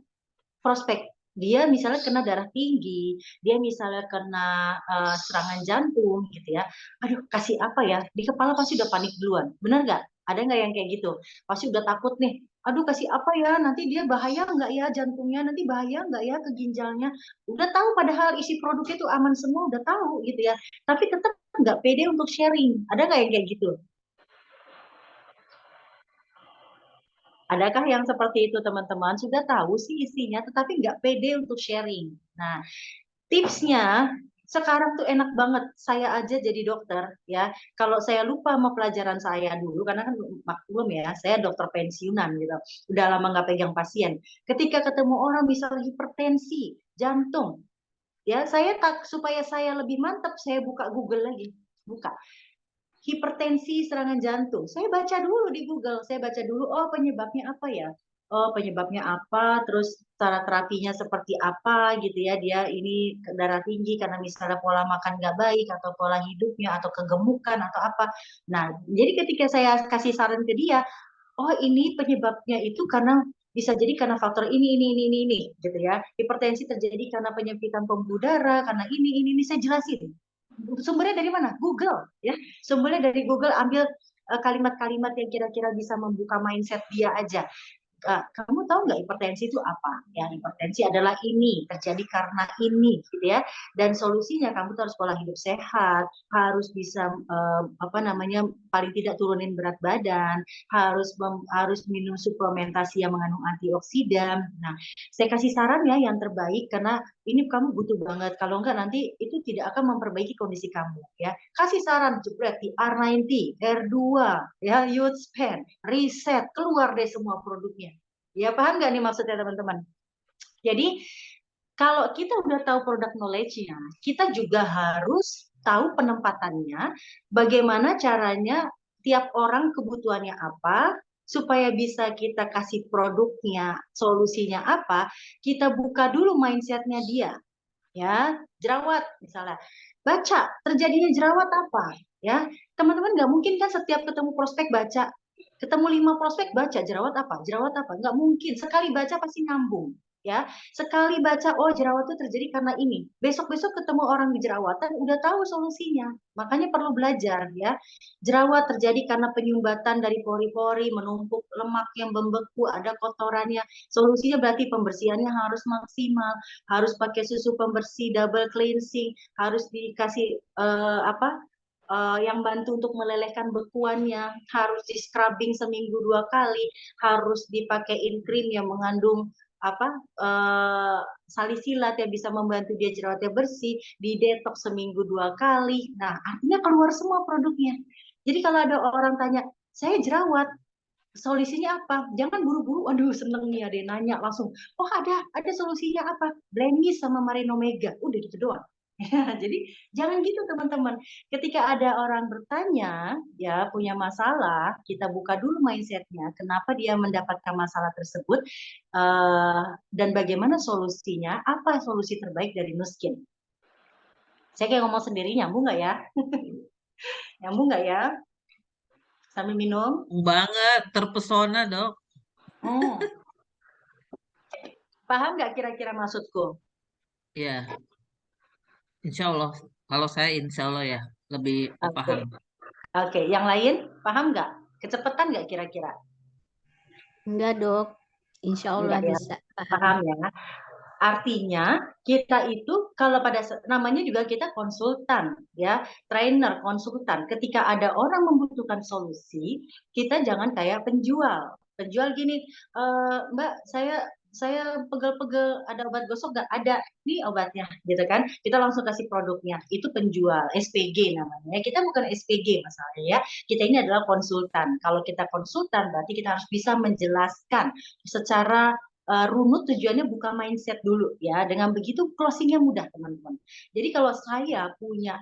prospek, dia misalnya kena darah tinggi, dia misalnya kena serangan jantung gitu ya. Aduh, kasih apa ya? Di kepala pasti udah panik duluan. Benar nggak? Ada nggak yang kayak gitu? Pasti udah takut nih. Aduh kasih apa ya, nanti dia bahaya nggak ya jantungnya, nanti bahaya nggak ya ke ginjalnya. Udah tahu padahal isi produknya itu aman semua, udah tahu gitu ya. Tapi tetap nggak pede untuk sharing. Ada nggak yang kayak gitu? Adakah yang seperti itu teman-teman? Sudah tahu sih isinya, tetapi nggak pede untuk sharing. Nah, tipsnya sekarang tuh enak banget. Saya aja jadi dokter ya. Kalau saya lupa sama pelajaran saya dulu, karena kan maklum ya, saya dokter pensiunan gitu. Udah lama nggak pegang pasien. Ketika ketemu orang misalnya hipertensi, jantung, ya saya tak supaya saya lebih mantap, saya buka Google lagi. Buka hipertensi serangan jantung. Saya baca dulu di Google, saya baca dulu, oh penyebabnya apa ya? Oh penyebabnya apa, terus cara terapinya seperti apa gitu ya, dia ini darah tinggi karena misalnya pola makan nggak baik, atau pola hidupnya, atau kegemukan, atau apa. Nah, jadi ketika saya kasih saran ke dia, oh ini penyebabnya itu karena bisa jadi karena faktor ini, gitu ya. Hipertensi terjadi karena penyempitan pembuluh darah, karena ini, saya jelasin. Sumbernya dari mana? Google, ya. Sumbernya dari Google, ambil kalimat-kalimat yang kira-kira bisa membuka mindset dia aja. Kamu tahu nggak hipertensi itu apa? Ya, hipertensi adalah ini, terjadi karena ini, gitu ya. Dan solusinya kamu harus pola hidup sehat, harus bisa apa namanya, paling tidak turunin berat badan, harus minum suplementasi yang mengandung antioksidan. Nah, saya kasih saran ya yang terbaik karena ini kamu butuh banget. Kalau enggak nanti itu tidak akan memperbaiki kondisi kamu, ya. Kasih saran jebret di R90, R2, ya, Youth Span, riset, keluar deh semua produknya. Ya, paham nggak nih maksudnya teman-teman? Jadi, kalau kita udah tahu produk knowledge-nya, kita juga harus tahu penempatannya, bagaimana caranya tiap orang kebutuhannya apa, supaya bisa kita kasih produknya, solusinya apa, kita buka dulu mindset-nya dia. Ya, jerawat misalnya. Baca, terjadinya jerawat apa? Ya, teman-teman nggak mungkin kan setiap ketemu prospek baca. Ketemu 5 prospek baca jerawat apa? Jerawat apa? Nggak mungkin. Sekali baca pasti nyambung. Ya, sekali baca, oh jerawat itu terjadi karena ini. Besok-besok ketemu orang di jerawatan, udah tahu solusinya. Makanya perlu belajar ya. Jerawat terjadi karena penyumbatan dari pori-pori, menumpuk lemak yang membeku, ada kotorannya. Solusinya berarti pembersihannya harus maksimal, harus pakai susu pembersih double cleansing, harus dikasih yang bantu untuk melelehkan bekuannya, harus di scrubbing seminggu 2 kali, harus dipakein krim yang mengandung salisilat yang bisa membantu dia jerawatnya bersih, di detox seminggu 2 kali. Nah, artinya keluar semua produknya. Jadi kalau ada orang tanya, saya jerawat, solusinya apa? Jangan buru-buru, aduh seneng nih ada yang nanya langsung. Oh ada solusinya apa? Blemish sama Marinomega, udah gitu doang. Jadi jangan gitu teman-teman. Ketika ada orang bertanya, ya punya masalah, kita buka dulu mindsetnya. Kenapa dia mendapatkan masalah tersebut dan bagaimana solusinya? Apa solusi terbaik dari Nuskin? Saya kayak ngomong sendiri, nyambung nggak ya? Nyambung nggak ya? Sambil minum. Banget, terpesona dok. Paham nggak kira-kira maksudku? Ya, insya Allah. Kalau saya insya Allah ya lebih paham. Oke, yang lain paham nggak? Kecepatan nggak kira-kira? Enggak, Dok. Insya Allah Enggak ya, bisa paham ya. Artinya kita itu kalau pada namanya juga kita konsultan ya, trainer, konsultan. Ketika ada orang membutuhkan solusi, kita jangan kayak penjual. Penjual gini, Mbak, saya pegel-pegel, ada obat gosok nggak? Ada, nih obatnya, gitu kan? Kita langsung kasih produknya. Itu penjual, SPG namanya. Kita bukan SPG masalahnya ya. Kita ini adalah konsultan. Kalau kita konsultan, berarti kita harus bisa menjelaskan secara runut, tujuannya buka mindset dulu ya. Dengan begitu closingnya mudah teman-teman. Jadi kalau saya punya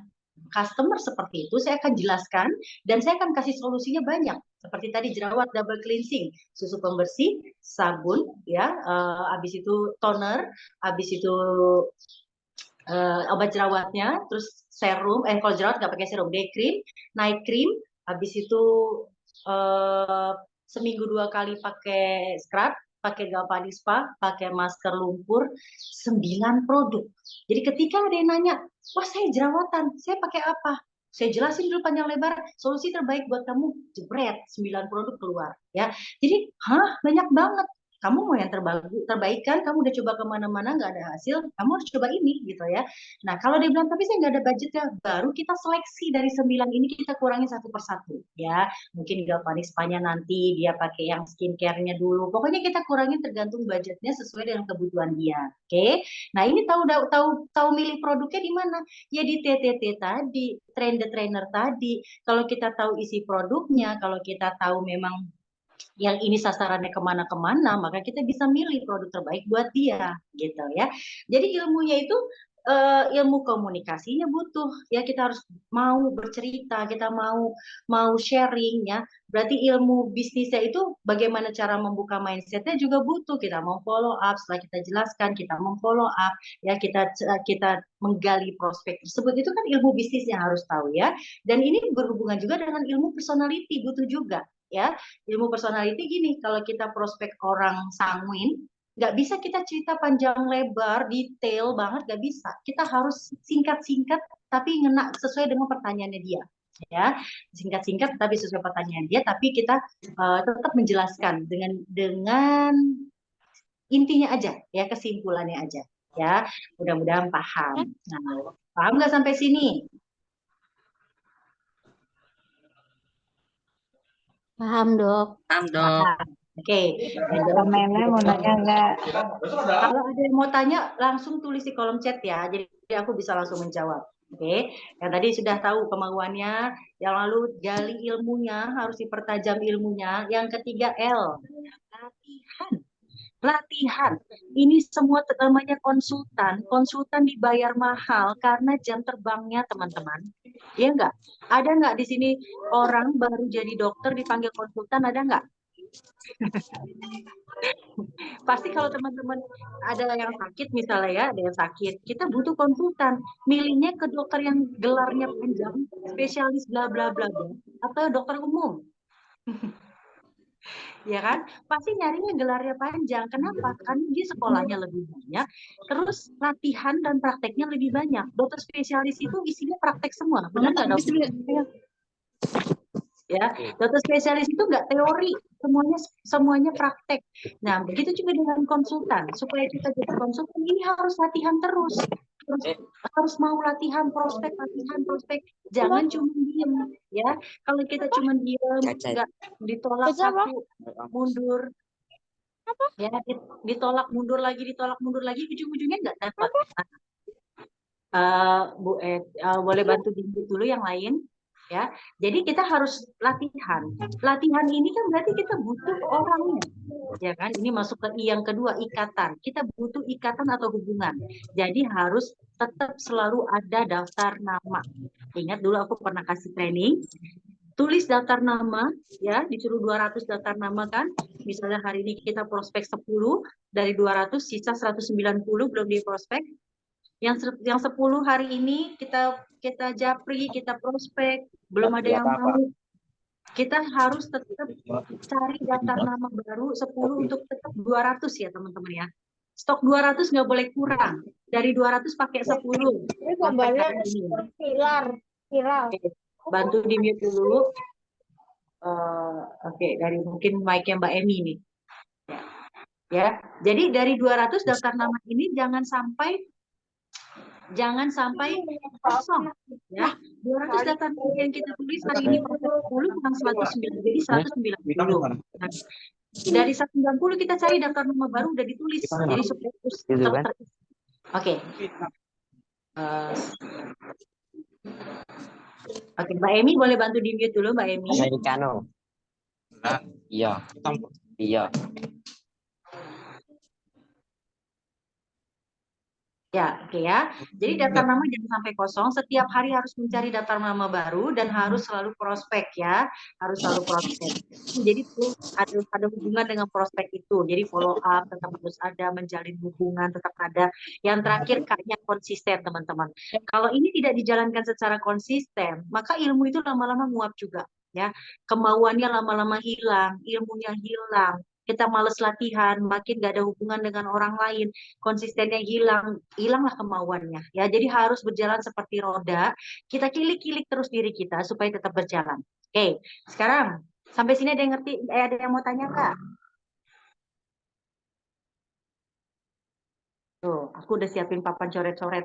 customer seperti itu, saya akan jelaskan dan saya akan kasih solusinya banyak. Seperti tadi jerawat double cleansing, susu pembersih, sabun ya, habis itu toner, habis itu obat jerawatnya, terus serum, kalau jerawat nggak pakai serum, day cream, night cream, habis itu seminggu 2 kali pakai scrub, pakai galvanic spa, pakai masker lumpur, 9 produk. Jadi ketika ada yang nanya, wah saya jerawatan, saya pakai apa? Saya jelasin dulu panjang lebar, solusi terbaik buat kamu, jebret, 9 produk keluar. Ya, jadi, banyak banget. Kamu mau yang terbaik kan? Kamu udah coba kemana-mana nggak ada hasil, kamu harus coba ini gitu ya. Nah, kalau dia bilang tapi saya nggak ada budget ya, baru kita seleksi dari 9 ini kita kurangi satu persatu ya. Mungkin galvanis spa-nya nanti dia pakai yang skincare-nya dulu. Pokoknya kita kurangi tergantung budgetnya sesuai dengan kebutuhan dia. Oke. Nah, ini tahu tahu tahu milih produknya di mana? Ya di TTT tadi, Train the Trainer tadi. Kalau kita tahu isi produknya, kalau kita tahu memang yang ini sasarannya kemana-kemana, maka kita bisa milih produk terbaik buat dia, gitu ya. Jadi ilmunya itu ilmu komunikasinya butuh, ya kita harus mau bercerita, kita mau sharing ya. Berarti ilmu bisnisnya itu bagaimana cara membuka mindsetnya juga butuh. Kita mau follow up, setelah kita jelaskan, kita mau follow up, ya kita menggali prospek tersebut. Itu kan ilmu bisnis yang harus tahu ya. Dan ini berhubungan juga dengan ilmu personality, butuh juga ya. Ilmu personality gini, kalau kita prospek orang sanguin, nggak bisa kita cerita panjang lebar, detail banget, nggak bisa. Kita harus singkat-singkat, tapi ngena sesuai dengan pertanyaannya dia. Ya, singkat-singkat tapi sesuai pertanyaan dia, tapi kita tetap menjelaskan dengan intinya aja, ya kesimpulannya aja. Ya, mudah-mudahan paham. Nah, paham nggak sampai sini? Paham, Dok. Paham, Dok. Oke. Nenek mau nanya enggak? Kalau ada yang mau tanya, langsung tulis di kolom chat ya. Jadi aku bisa langsung menjawab. Oke. Yang tadi sudah tahu kemauannya. Yang lalu gali ilmunya, harus dipertajam ilmunya. Yang ketiga L, latihan. Latihan. Ini semua namanya konsultan. Konsultan dibayar mahal karena jam terbangnya teman-teman. Iya enggak? Ada enggak di sini orang baru jadi dokter dipanggil konsultan? Ada enggak? Pasti kalau teman-teman ada yang sakit misalnya ya, ada yang sakit, kita butuh konsultan. Milihnya ke dokter yang gelarnya panjang, spesialis bla bla bla bla, atau dokter umum. Ya kan? Pasti nyarinya gelarnya panjang. Kenapa? Karena dia sekolahnya lebih banyak, terus latihan dan prakteknya lebih banyak. Dokter spesialis itu isinya praktek semua. Benar nggak, dokter? Ya, dokter spesialis itu nggak teori, semuanya praktek. Nah, begitu juga dengan konsultan. Supaya kita jadi konsultan ini harus latihan terus, harus mau latihan prospek, jangan cuma diem. Ya, kalau kita cuma diem, nggak ditolak satu, mundur. Ya, ditolak mundur lagi, ujung-ujungnya nggak dapat. Bu boleh bantu dulu yang lain. Ya, jadi kita harus latihan. Latihan ini kan berarti kita butuh orangnya, ya kan? Ini masuk ke yang kedua, ikatan. Kita butuh ikatan atau hubungan. Jadi harus tetap selalu ada daftar nama. Ingat dulu aku pernah kasih training. Tulis daftar nama, ya, disuruh 200 daftar nama kan. Misalnya hari ini kita prospek 10, dari 200 sisa 190 belum diprospek. Yang 10 hari ini kita japri, kita prospek, belum ada yang mau. Kita harus tetap cari daftar nama baru 10 untuk tetap 200 ya teman-teman ya. Stok 200 nggak boleh kurang. Dari 200 pakai 10. Pilar. Oke, bantu di mute dulu. Oke, dari mungkin mic-nya Mbak Emi nih. Ya, jadi dari 200 daftar nama ini jangan sampai kosong ya. 200 data yang kita tulis hari ini 10 kurang 190 jadi 190. Nah, dari 190 kita cari daftar nama baru udah ditulis jadi supaya terus Oke. Oke, Mbak Emi boleh bantu di mute dulu Mbak Emi. Iya. Ya, oke ya. Jadi daftar nama jangan sampai kosong. Setiap hari harus mencari daftar nama baru dan harus selalu prospek ya. Harus selalu prospek. Jadi itu ada hubungan dengan prospek itu. Jadi follow up tetap harus ada, menjalin hubungan tetap ada. Yang terakhir kayaknya konsisten teman-teman. Kalau ini tidak dijalankan secara konsisten, maka ilmu itu lama-lama nguap juga ya. Kemauannya lama-lama hilang, ilmunya hilang. kita males latihan, makin gak ada hubungan dengan orang lain, konsistennya hilang, hilanglah kemauannya. Ya, jadi harus berjalan seperti roda. Kita kilik-kilik terus diri kita supaya tetap berjalan. Oke, sekarang sampai sini ada yang ngerti? Ada yang mau tanya Kak? Tuh, aku udah siapin papan coret-coret.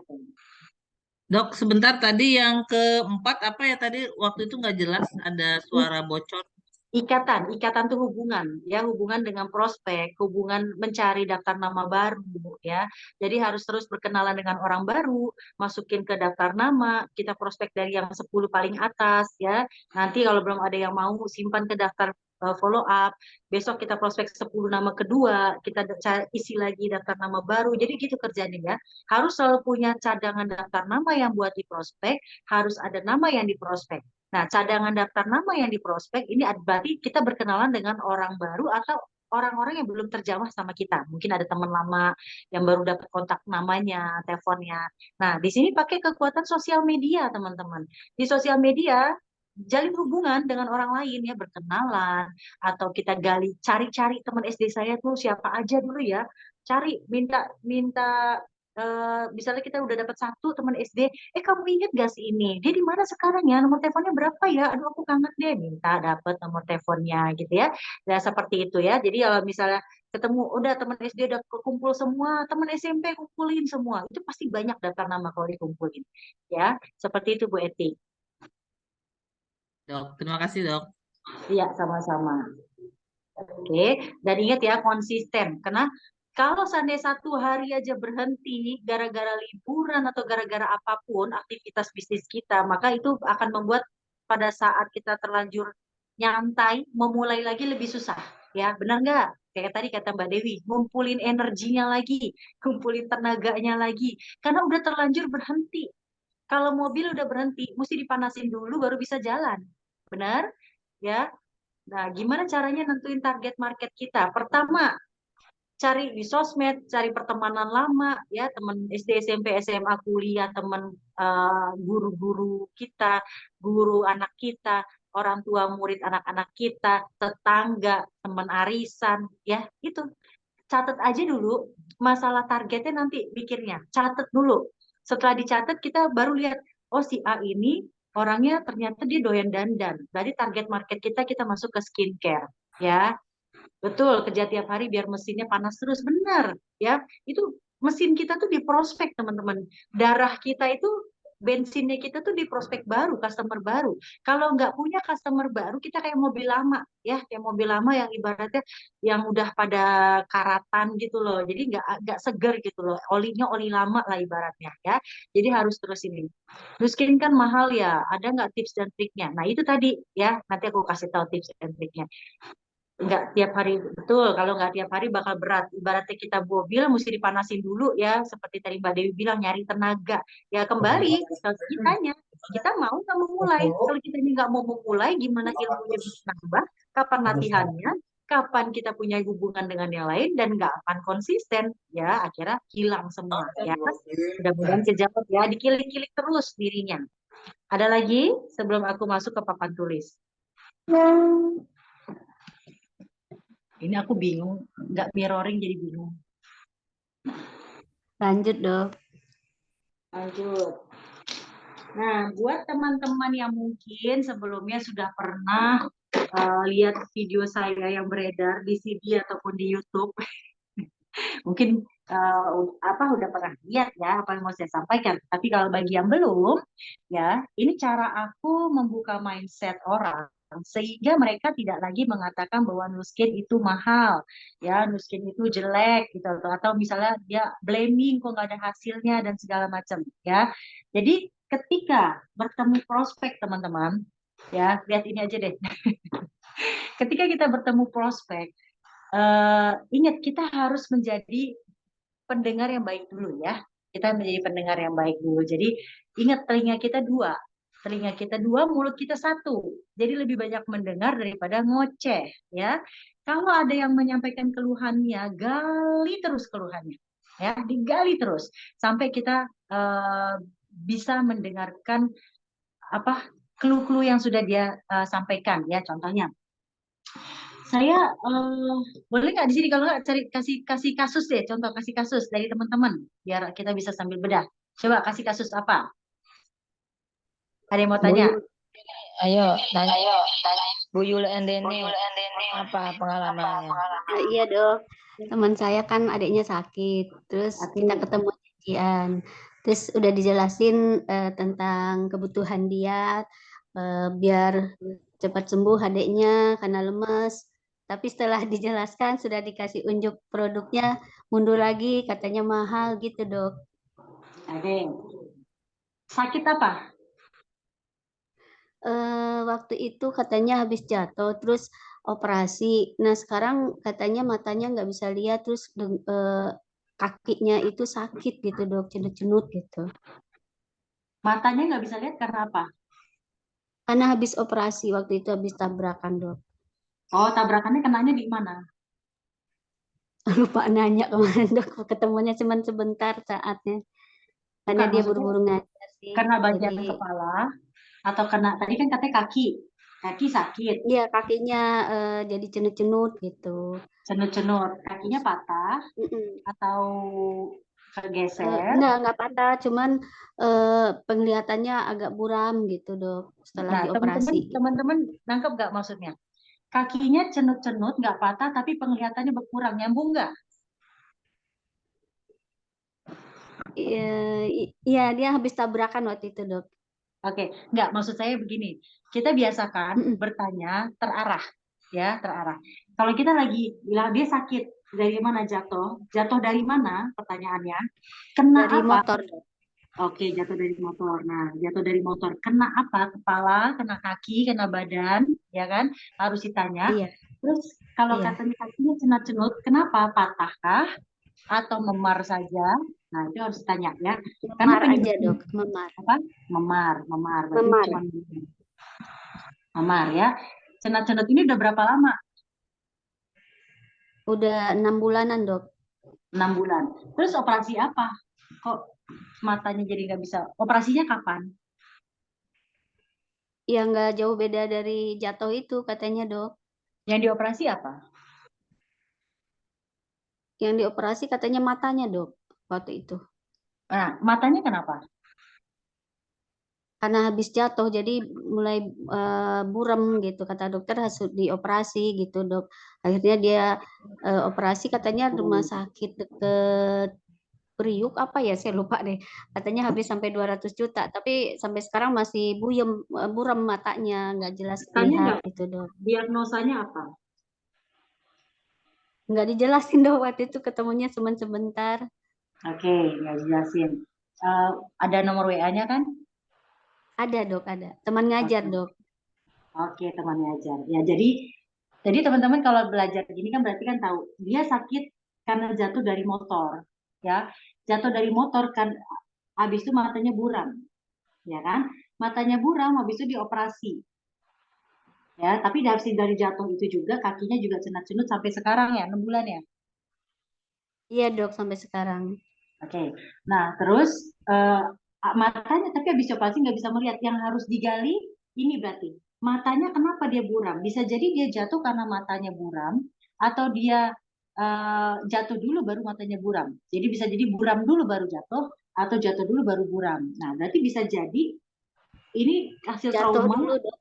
Dok, sebentar tadi yang keempat apa ya tadi waktu itu nggak jelas ada suara bocor. Ikatan tuh hubungan, ya, hubungan dengan prospek, hubungan mencari daftar nama baru, ya. Jadi harus terus berkenalan dengan orang baru, masukin ke daftar nama, kita prospek dari yang 10 paling atas, ya. Nanti kalau belum ada yang mau, simpan ke daftar follow up. Besok kita prospek 10 nama kedua, kita isi lagi daftar nama baru. Jadi gitu kerjanya, ya. Harus selalu punya cadangan daftar nama yang buat di prospek, harus ada nama yang di prospek. Nah, cadangan daftar nama yang di prospek ini berarti kita berkenalan dengan orang baru atau orang-orang yang belum terjamah sama kita. Mungkin ada teman lama yang baru dapat kontak namanya, teleponnya. Nah, di sini pakai kekuatan sosial media, teman-teman. Di sosial media, jalin hubungan dengan orang lain ya, berkenalan atau kita gali, cari-cari teman SD saya tuh siapa aja dulu ya. Cari, minta minta misalnya kita udah dapat satu teman SD, kamu inget gak sih ini? Dia di mana sekarang ya? Nomor teleponnya berapa ya? Aduh aku kangen deh, minta dapat nomor teleponnya gitu ya. Nah seperti itu ya. Jadi kalau misalnya ketemu, udah teman SD udah kumpul semua, teman SMP kumpulin semua, itu pasti banyak daftar nama kalau dikumpulin. Ya, seperti itu Bu Eti. Dok, terima kasih dok. Iya, sama-sama. Oke, dan ingat ya konsisten. Karena kalau seandainya satu hari aja berhenti gara-gara liburan atau gara-gara apapun aktivitas bisnis kita, maka itu akan membuat pada saat kita terlanjur nyantai, memulai lagi lebih susah. Ya, benar nggak? Kayak tadi kata Mbak Dewi, ngumpulin energinya lagi, ngumpulin tenaganya lagi. Karena udah terlanjur berhenti. Kalau mobil udah berhenti, mesti dipanasin dulu baru bisa jalan. Benar? Ya, nah, gimana caranya nentuin target market kita? Pertama, cari di sosmed, cari pertemanan lama, ya teman SD, SMP, SMA, kuliah, teman guru-guru kita, guru anak kita, orang tua murid anak-anak kita, tetangga, teman arisan, ya itu. Catat aja dulu masalah targetnya nanti pikirnya. Catat dulu. Setelah dicatat kita baru lihat, oh si A ini orangnya ternyata dia doyan dandan. Berarti target market kita masuk ke skincare, ya. Betul, kerja tiap hari biar mesinnya panas terus. Benar, ya. Itu mesin kita tuh di prospek, teman-teman. Darah kita itu, bensinnya kita tuh di prospek baru, customer baru. Kalau nggak punya customer baru, kita kayak mobil lama, ya. Kayak mobil lama yang ibaratnya yang udah pada karatan gitu loh. Jadi nggak seger gitu loh. Olinya oli lama lah ibaratnya, ya. Jadi harus terus ini. Nuskin kan mahal ya. Ada nggak tips dan triknya? Nah itu tadi, ya. Nanti aku kasih tahu tips dan triknya. Nggak tiap hari, betul, kalau nggak tiap hari bakal berat. Ibaratnya kita mobil mesti dipanasin dulu ya, seperti tadi Mbak Dewi bilang, nyari tenaga. Ya kembali ke kitanya, kita mau nggak memulai. Kalau kita ini nggak mau memulai, gimana ilmunya bisa nambah, kapan latihannya, kapan kita punya hubungan dengan yang lain, dan nggak akan konsisten, ya akhirnya hilang semua. Ya, mudah-mudahan kejawab ya, dikilik-kilik terus dirinya. Ada lagi sebelum aku masuk ke papan tulis? Ini aku bingung, nggak mirroring jadi bingung. Lanjut dok. Lanjut. Nah, buat teman-teman yang mungkin sebelumnya sudah pernah lihat video saya yang beredar di CD ataupun di YouTube, mungkin udah pernah lihat ya apa yang mau saya sampaikan. Tapi kalau bagi yang belum, ya ini cara aku membuka mindset orang sehingga mereka tidak lagi mengatakan bahwa Nuskin itu mahal, ya Nuskin itu jelek gitu, atau misalnya dia blaming kok nggak ada hasilnya dan segala macam, ya. Jadi ketika bertemu prospek teman-teman, ya lihat ini aja deh. Ketika kita bertemu prospek, ingat kita harus menjadi pendengar yang baik dulu ya. Kita menjadi pendengar yang baik dulu. Jadi ingat telinga kita dua. Telinga kita dua, mulut kita satu. Jadi lebih banyak mendengar daripada ngoceh ya. Kalau ada yang menyampaikan keluhannya, gali terus keluhannya. Ya, digali terus sampai kita bisa mendengarkan apa clue-clue yang sudah dia sampaikan ya. Contohnya Saya boleh nggak di sini kalau nggak kasih kasus deh, contoh kasih kasus dari teman-teman biar kita bisa sambil bedah. Coba kasih kasus apa? Ada yang mau Bu tanya? Yul, ayo tanya Bu Yul and Deni apa pengalamannya? Iya dok, teman saya kan adiknya sakit, terus kita Oke. ketemu janjian, terus udah dijelasin tentang kebutuhan dia biar cepat sembuh adiknya karena lemes. Tapi setelah dijelaskan sudah dikasih unjuk produknya, mundur lagi katanya mahal gitu dok. Oke. Sakit apa? Waktu itu katanya habis jatuh terus operasi. Nah sekarang katanya matanya nggak bisa lihat terus kakinya itu sakit gitu dok, cenut-cenut gitu. Matanya nggak bisa lihat karena apa? Karena habis operasi waktu itu habis tabrakan dok. Oh, tabrakannya kenanya di mana? Lupa nanya kemarin dok, ketemunya cuma sebentar saatnya. Karena Bukan, dia maksudnya buru-buru ngajar sih. karena bagian Jadi kepala atau kena tadi kan katanya kaki. Kaki sakit, iya kakinya jadi cenut-cenut gitu. cenut-cenut, kakinya patah Mm-mm. atau kegeser. Enggak patah, cuman penglihatannya agak buram gitu dok setelah Nah, dioperasi. teman-teman nangkep nggak maksudnya? Kakinya cenut-cenut, nggak patah, tapi penglihatannya berkurang, nyambung nggak? Iya, iya dia habis tabrakan waktu itu dok. Oke, nggak, maksud saya begini, kita biasakan Mm-mm. bertanya terarah, ya, terarah. Kalau kita lagi bilang dia sakit, dari mana jatuh? Jatuh dari mana? Pertanyaannya. Kena Dari apa? motor dok. Oke, jatuh dari motor. Nah, jatuh dari motor. Kena apa? Kepala, kena kaki, kena badan, ya kan? Harus ditanya. Iya, Terus kalau iya. katanya kakinya cenut-cenut, kenapa? Patahkah? Atau memar saja? Nah, itu harus ditanya ya. Karena Memar aja penyebabnya dok, memar. apa? Memar. Berarti Memar. cuma memar ya. Cenut-cenut ini udah berapa lama? Udah 6 bulanan dok. 6 bulan. Terus operasi apa? Kok matanya jadi nggak bisa? Operasinya kapan? Ya nggak jauh beda dari jatuh itu katanya dok. Yang dioperasi apa? Yang dioperasi katanya matanya dok waktu itu. Nah, matanya kenapa? Karena habis jatuh jadi mulai buram gitu kata dokter harus dioperasi gitu dok. Akhirnya dia operasi katanya rumah sakit deket Priuk apa ya saya lupa deh. Katanya habis sampai 200 juta tapi sampai sekarang masih buram matanya nggak jelas Tanya lihat nggak? gitu dok. Diagnosanya apa? Nggak dijelasin dok waktu itu ketemunya cuma sebentar. Oke, nggak jelasin. Eh, ada nomor WA-nya kan? Ada dok ada. Teman ngajar Oke, dok. oke, temannya aja. Ya, jadi teman-teman kalau belajar gini kan berarti kan tahu dia sakit karena jatuh dari motor, ya. Jatuh dari motor kan, habis itu matanya buram, ya kan? Matanya buram, habis itu dioperasi, ya. Tapi dari jatuh itu juga kakinya juga cenut-cenut sampai sekarang ya, 6 bulan ya. Iya dok sampai sekarang. Oke, nah terus matanya tapi habis operasi nggak bisa melihat. Yang harus digali ini berarti matanya kenapa dia buram? Bisa jadi dia jatuh karena matanya buram atau dia jatuh dulu baru matanya buram. Jadi bisa jadi buram dulu baru jatuh atau jatuh dulu baru buram. Nah berarti bisa jadi ini hasil Jatuh trauma, dulu dok.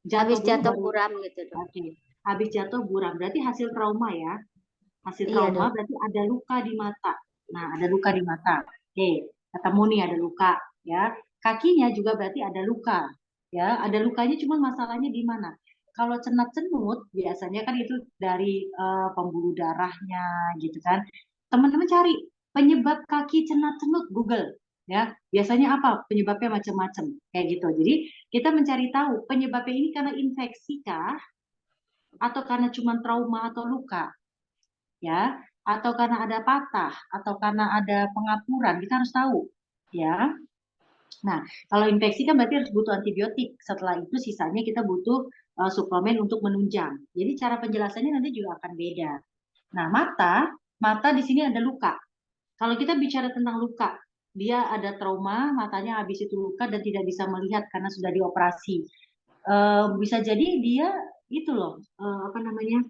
jatuh Habis dulu jatuh baru. buram gitu dok. Oke, habis jatuh buram berarti hasil trauma ya. Hasil Iya trauma dok. berarti ada luka di mata. Nah, ada luka di mata. Oke, ketemu nih ada luka ya. Kakinya juga berarti ada luka. Ya, ada lukanya cuma masalahnya di mana? Kalau cenut-cenut biasanya kan itu dari pembuluh darahnya gitu kan. Teman-teman cari penyebab kaki cenut-cenut Google ya. Biasanya apa? Penyebabnya macam-macam kayak gitu. Jadi kita mencari tahu penyebabnya ini karena infeksi kah atau karena cuma trauma atau luka ya, atau karena ada patah, atau karena ada pengapuran, kita harus tahu, ya. Nah, kalau infeksi kan berarti harus butuh antibiotik. Setelah itu sisanya kita butuh suplemen untuk menunjang. Jadi cara penjelasannya nanti juga akan beda. Nah, mata di sini ada luka. Kalau kita bicara tentang luka, dia ada trauma, matanya habis itu luka dan tidak bisa melihat karena sudah dioperasi. Bisa jadi dia itu loh, apa namanya?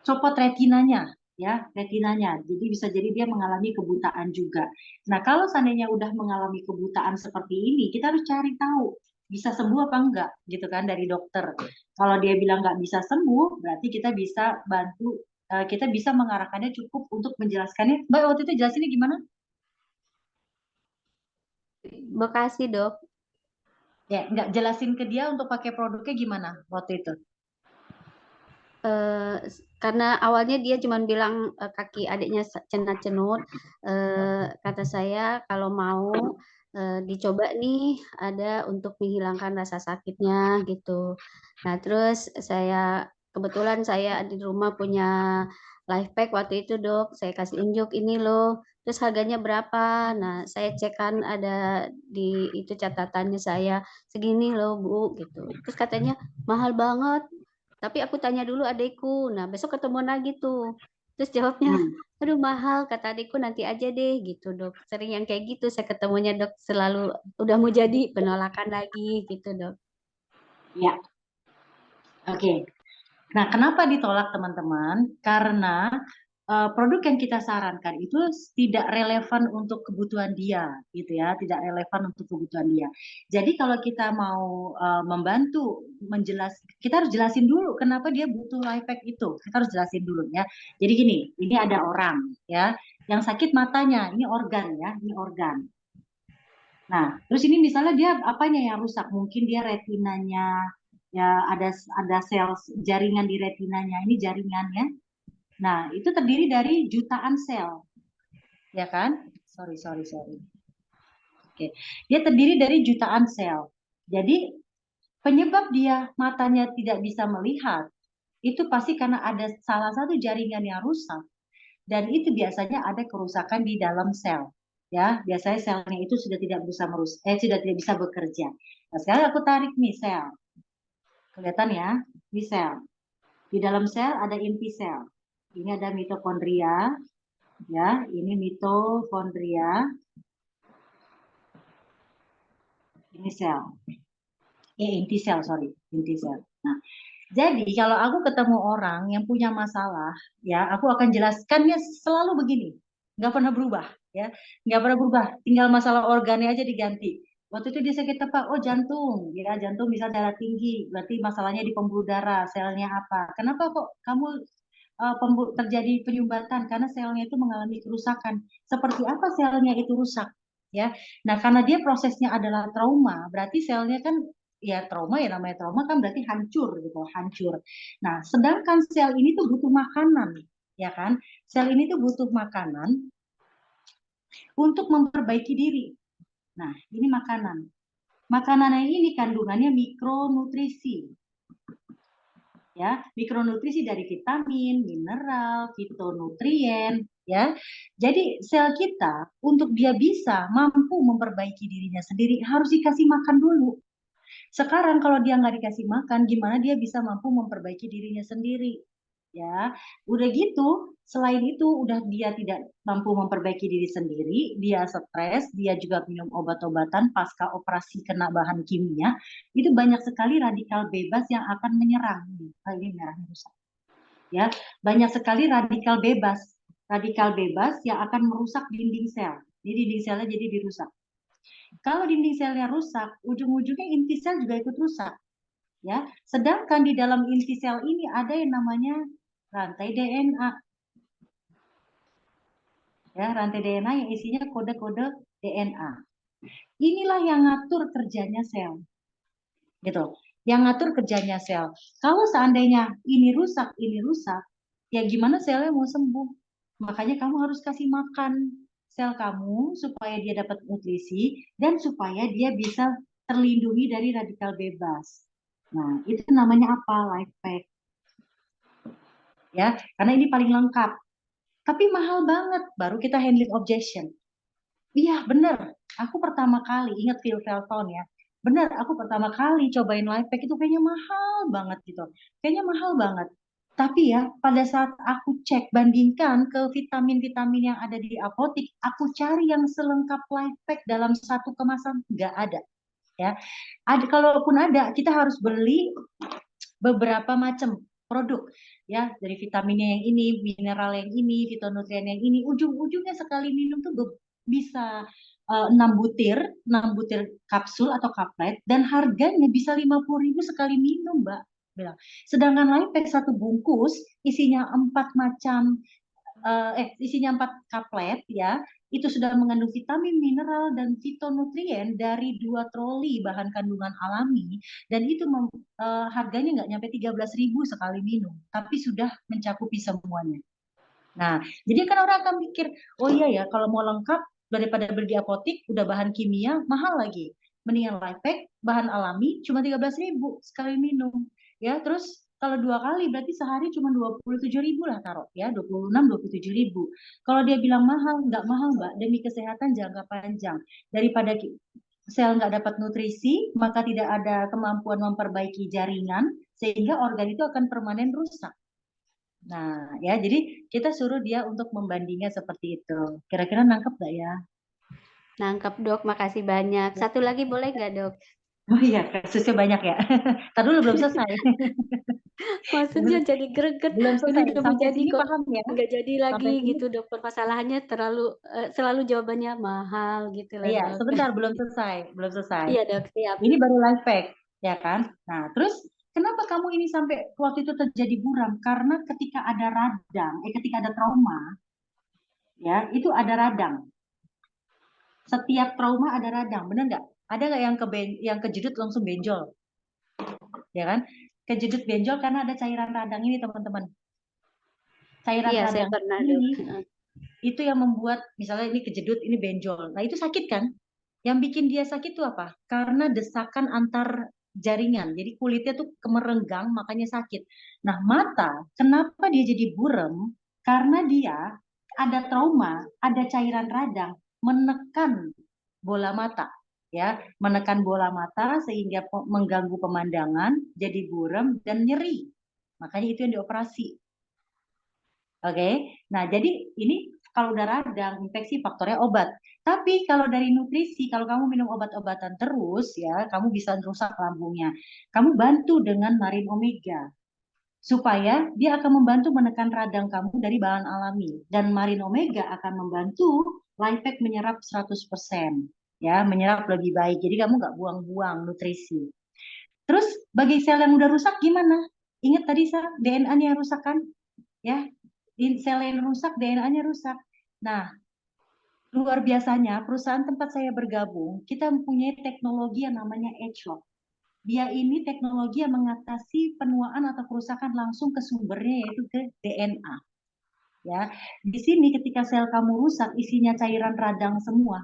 copot retinanya, ya, retinanya. Jadi bisa jadi dia mengalami kebutaan juga. Nah, kalau seandainya udah mengalami kebutaan seperti ini, kita harus cari tahu bisa sembuh apa enggak, gitu kan, dari dokter. Kalau dia bilang nggak bisa sembuh, berarti kita bisa bantu, kita bisa mengarahkannya cukup untuk menjelaskannya. Mbak waktu itu jelasinnya gimana? Bekasi, Dok. Ya, nggak jelasin ke dia untuk pakai produknya gimana waktu itu? Karena awalnya dia cuma bilang kaki adiknya cenat-cenut. Kata saya kalau mau dicoba nih ada untuk menghilangkan rasa sakitnya gitu. Nah terus kebetulan saya di rumah punya life pack waktu itu, Dok. Saya kasih unjuk ini loh. Terus harganya berapa? Nah saya cek kan ada di itu catatannya saya segini loh Bu gitu. Terus katanya mahal banget. Tapi aku tanya dulu adekku. Nah, besok ketemu lagi tuh. Terus jawabnya, Hmm. aduh mahal, kata adekku nanti aja deh gitu, Dok. Sering yang kayak gitu saya ketemunya, Dok. Selalu udah mau jadi penolakan lagi gitu, Dok. Ya, oke. Nah, kenapa ditolak teman-teman? Karena produk yang kita sarankan itu tidak relevan untuk kebutuhan dia, gitu ya, tidak relevan untuk kebutuhan dia. Jadi kalau kita mau membantu kita harus jelasin dulu kenapa dia butuh life pack itu. Kita harus jelasin dulu ya. Jadi gini, ini ada orang ya yang sakit matanya, ini organ ya, ini organ. Nah, terus ini misalnya dia apanya yang rusak? Mungkin dia retinanya ya ada sel jaringan di retinanya. Ini jaringannya. Nah, itu terdiri dari jutaan sel, ya kan? Sorry. Oke. Dia terdiri dari jutaan sel. Jadi penyebab dia matanya tidak bisa melihat itu pasti karena ada salah satu jaringan yang rusak dan itu biasanya ada kerusakan di dalam sel. Ya, biasanya selnya itu sudah tidak bisa sudah tidak bisa bekerja. Nah, sekarang aku tarik nih sel. Kelihatan ya, ini sel. Di dalam sel ada inti sel. Ini ada mitokondria, ya, ini mitokondria, ini sel. Inti sel, sorry, inti sel. Nah, jadi kalau aku ketemu orang yang punya masalah, ya, aku akan jelaskannya selalu begini, nggak pernah berubah, ya, nggak pernah berubah. Tinggal masalah organnya aja diganti. Waktu itu dia sakit apa? Oh jantung, ya jantung bisa darah tinggi, berarti masalahnya di pembuluh darah, selnya apa? Kenapa kok kamu terjadi penyumbatan? Karena selnya itu mengalami kerusakan. Seperti apa selnya itu rusak? Ya, nah karena dia prosesnya adalah trauma, berarti selnya kan ya trauma ya namanya trauma kan berarti hancur gitu, hancur. Nah, sedangkan sel ini tuh butuh makanan, ya kan? Sel ini tuh butuh makanan untuk memperbaiki diri. Nah, ini makanan. Makanan ini kandungannya mikronutrisi. Ya, mikronutrisi dari vitamin, mineral, fitonutrien, ya. Jadi sel kita untuk dia bisa mampu memperbaiki dirinya sendiri harus dikasih makan dulu. Sekarang kalau dia nggak dikasih makan, gimana dia bisa mampu memperbaiki dirinya sendiri? Ya, udah gitu, selain itu udah dia tidak mampu memperbaiki diri sendiri, dia stres, dia juga minum obat-obatan pasca operasi kena bahan kimia, itu banyak sekali radikal bebas yang akan menyerang. Ini merahnya rusak. Ya, banyak sekali radikal bebas yang akan merusak dinding sel. Jadi dinding selnya jadi dirusak. Kalau dinding selnya rusak, ujung-ujungnya inti sel juga ikut rusak. Ya, sedangkan di dalam inti sel ini ada yang namanya rantai DNA. Ya, rantai DNA yang isinya kode-kode DNA. Inilah yang ngatur kerjanya sel. Gitu. Yang ngatur kerjanya sel. Kalau seandainya ini rusak, ya gimana selnya mau sembuh? Makanya kamu harus kasih makan sel kamu supaya dia dapat nutrisi dan supaya dia bisa terlindungi dari radikal bebas. Nah, itu namanya apa? Life pack. Ya, karena ini paling lengkap. Tapi mahal banget, baru kita handling objection. Iya, bener. Aku pertama kali, ingat Phil Felton ya. Bener, aku pertama kali cobain life pack itu kayaknya mahal banget gitu. Kayaknya mahal banget. Tapi ya, pada saat aku cek, bandingkan ke vitamin-vitamin yang ada di apotik, aku cari yang selengkap life pack dalam satu kemasan, nggak ada. Ya, kalaupun ada, kita harus beli beberapa macam produk. ya, dari vitaminnya yang ini, mineral yang ini, fitonutrien yang ini, ujung-ujungnya sekali minum tuh bisa 6 butir, 6 butir kapsul atau kaplet, dan harganya bisa 50.000 sekali minum, Mbak. Bilang. Sedangkan Lifepack satu bungkus isinya 4 macam isinya 4 kaplet ya, itu sudah mengandung vitamin, mineral, dan fitonutrien dari 2 troli bahan kandungan alami, dan itu harganya nggak nyampe 13.000 sekali minum, tapi sudah mencakupi semuanya. Nah, jadi kan orang akan mikir, oh iya ya, kalau mau lengkap daripada beli di apotik, udah bahan kimia, mahal lagi. Mendingan Lifepack, bahan alami, cuma 13.000 sekali minum. Ya, terus kalau 2 kali berarti sehari cuma 27.000 lah taruh ya, 26, 27.000. Kalau dia bilang mahal, nggak mahal Mbak, demi kesehatan jangka panjang. Daripada sel nggak dapat nutrisi, maka tidak ada kemampuan memperbaiki jaringan, sehingga organ itu akan permanen rusak. Nah, ya, jadi kita suruh dia untuk membandingnya seperti itu. Kira-kira nangkep nggak ya? Nangkep Dok, makasih banyak. Satu lagi boleh nggak Dok? Oh iya, kasusnya banyak ya. Tadi dulu belum selesai. Maksudnya jadi greget, Belum ini selesai. udah mau Sampai jadi sini kok paham ya? nggak jadi Sampai lagi sini. gitu Dok. Permasalahannya selalu jawabannya mahal gitu lah Iya, Dok. sebentar belum selesai, belum selesai. Iya Dok, siap. Ini baru Lifepack, ya kan? Nah, terus kenapa kamu ini sampai waktu itu terjadi buram? Karena ketika ada radang, ketika ada trauma, ya, itu ada radang. Setiap trauma ada radang, benar nggak? Ada nggak yang kejedut langsung benjol? Ya kan? Kejedut benjol karena ada cairan radang ini, teman-teman. Cairan Iya, saya radang pernah Dok. ini itu yang membuat misalnya ini kejedut, ini benjol. Nah, itu sakit kan? Yang bikin dia sakit itu apa? Karena desakan antar jaringan. Jadi kulitnya tuh kemerenggang, makanya sakit. Nah, mata, kenapa dia jadi buram? Karena dia ada trauma, ada cairan radang menekan bola mata, ya, menekan bola mata sehingga mengganggu pemandangan, jadi buram dan nyeri. Makanya itu yang dioperasi. Oke, nah jadi ini kalau udah radang, infeksi faktornya obat. Tapi kalau dari nutrisi, kalau kamu minum obat-obatan terus ya, kamu bisa rusak lambungnya. Kamu bantu dengan Marin Omega supaya dia akan membantu menekan radang kamu dari bahan alami. Dan Marin Omega akan membantu Lifepack menyerap 100%, ya, menyerap lebih baik. Jadi kamu nggak buang-buang nutrisi. Terus bagi sel yang udah rusak gimana? Ingat tadi DNA-nya yang rusak kan? Ya, sel yang rusak, DNA-nya rusak. Nah, luar biasanya perusahaan tempat saya bergabung, kita mempunyai teknologi yang namanya Edgelock. Dia ini teknologi yang mengatasi penuaan atau kerusakan langsung ke sumbernya, yaitu ke DNA. Ya, di sini ketika sel kamu rusak, isinya cairan radang semua,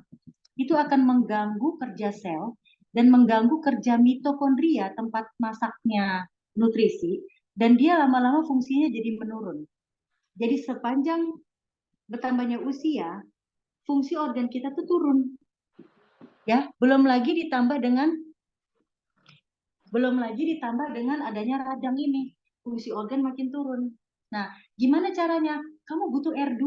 itu akan mengganggu kerja sel dan mengganggu kerja mitokondria, tempat masaknya nutrisi, dan dia lama-lama fungsinya jadi menurun. Jadi sepanjang bertambahnya usia, fungsi organ kita tuh turun. Ya, belum lagi ditambah dengan adanya radang ini, fungsi organ makin turun. Nah, gimana caranya? Kamu butuh R2.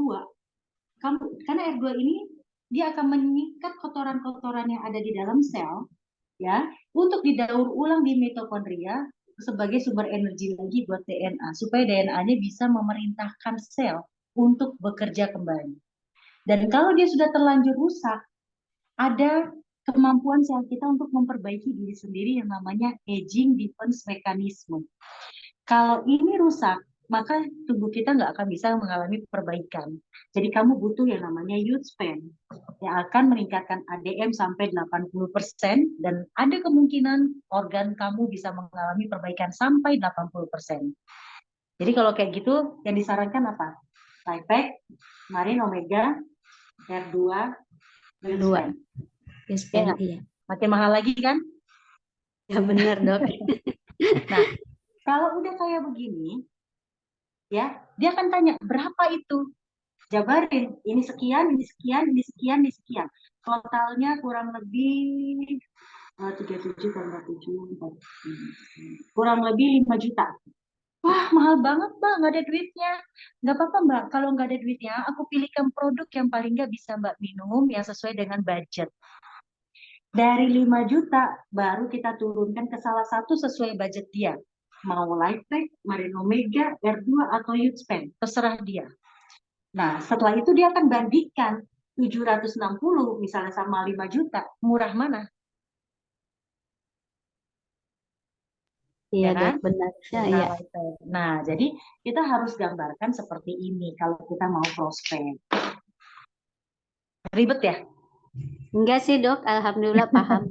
Karena R2 ini dia akan menyikat kotoran-kotoran yang ada di dalam sel, ya, untuk didaur ulang di mitokondria sebagai sumber energi lagi buat DNA, supaya DNA-nya bisa memerintahkan sel untuk bekerja kembali. Dan kalau dia sudah terlanjur rusak, ada kemampuan sel kita untuk memperbaiki diri sendiri yang namanya aging defense mechanism. Kalau ini rusak, maka tubuh kita nggak akan bisa mengalami perbaikan. Jadi kamu butuh yang namanya youth span yang akan meningkatkan ADM sampai 80% dan ada kemungkinan organ kamu bisa mengalami perbaikan sampai 80%. Jadi kalau kayak gitu, yang disarankan apa? Lifepack, Marin Omega, R2, R2. Ya, iya. makin mahal lagi kan? Ya benar Dok. Nah, kalau udah kayak begini, ya, dia akan tanya berapa itu? Jabarin, ini sekian, ini sekian, ini sekian, ini sekian. Totalnya kurang lebih 37 tambah 7, kurang lebih 5 juta. Wah, mahal banget, Mbak. Nggak ada duitnya. Nggak apa-apa, Mbak. Kalau nggak ada duitnya, aku pilihkan produk yang paling nggak bisa Mbak minum yang sesuai dengan budget. Dari 5 juta, baru kita turunkan ke salah satu sesuai budget dia. mau Lifepack, Marine Omega, R2 atau Youthspan, terserah dia. Nah, setelah itu dia akan bandingkan 760 misalnya sama 5 juta, murah mana? Iya Ya dok, kan? benar. Ya, Nah, ya. Lifepack. Nah, jadi kita harus gambarkan seperti ini kalau kita mau prospek. Ribet ya? Enggak sih dok, alhamdulillah paham.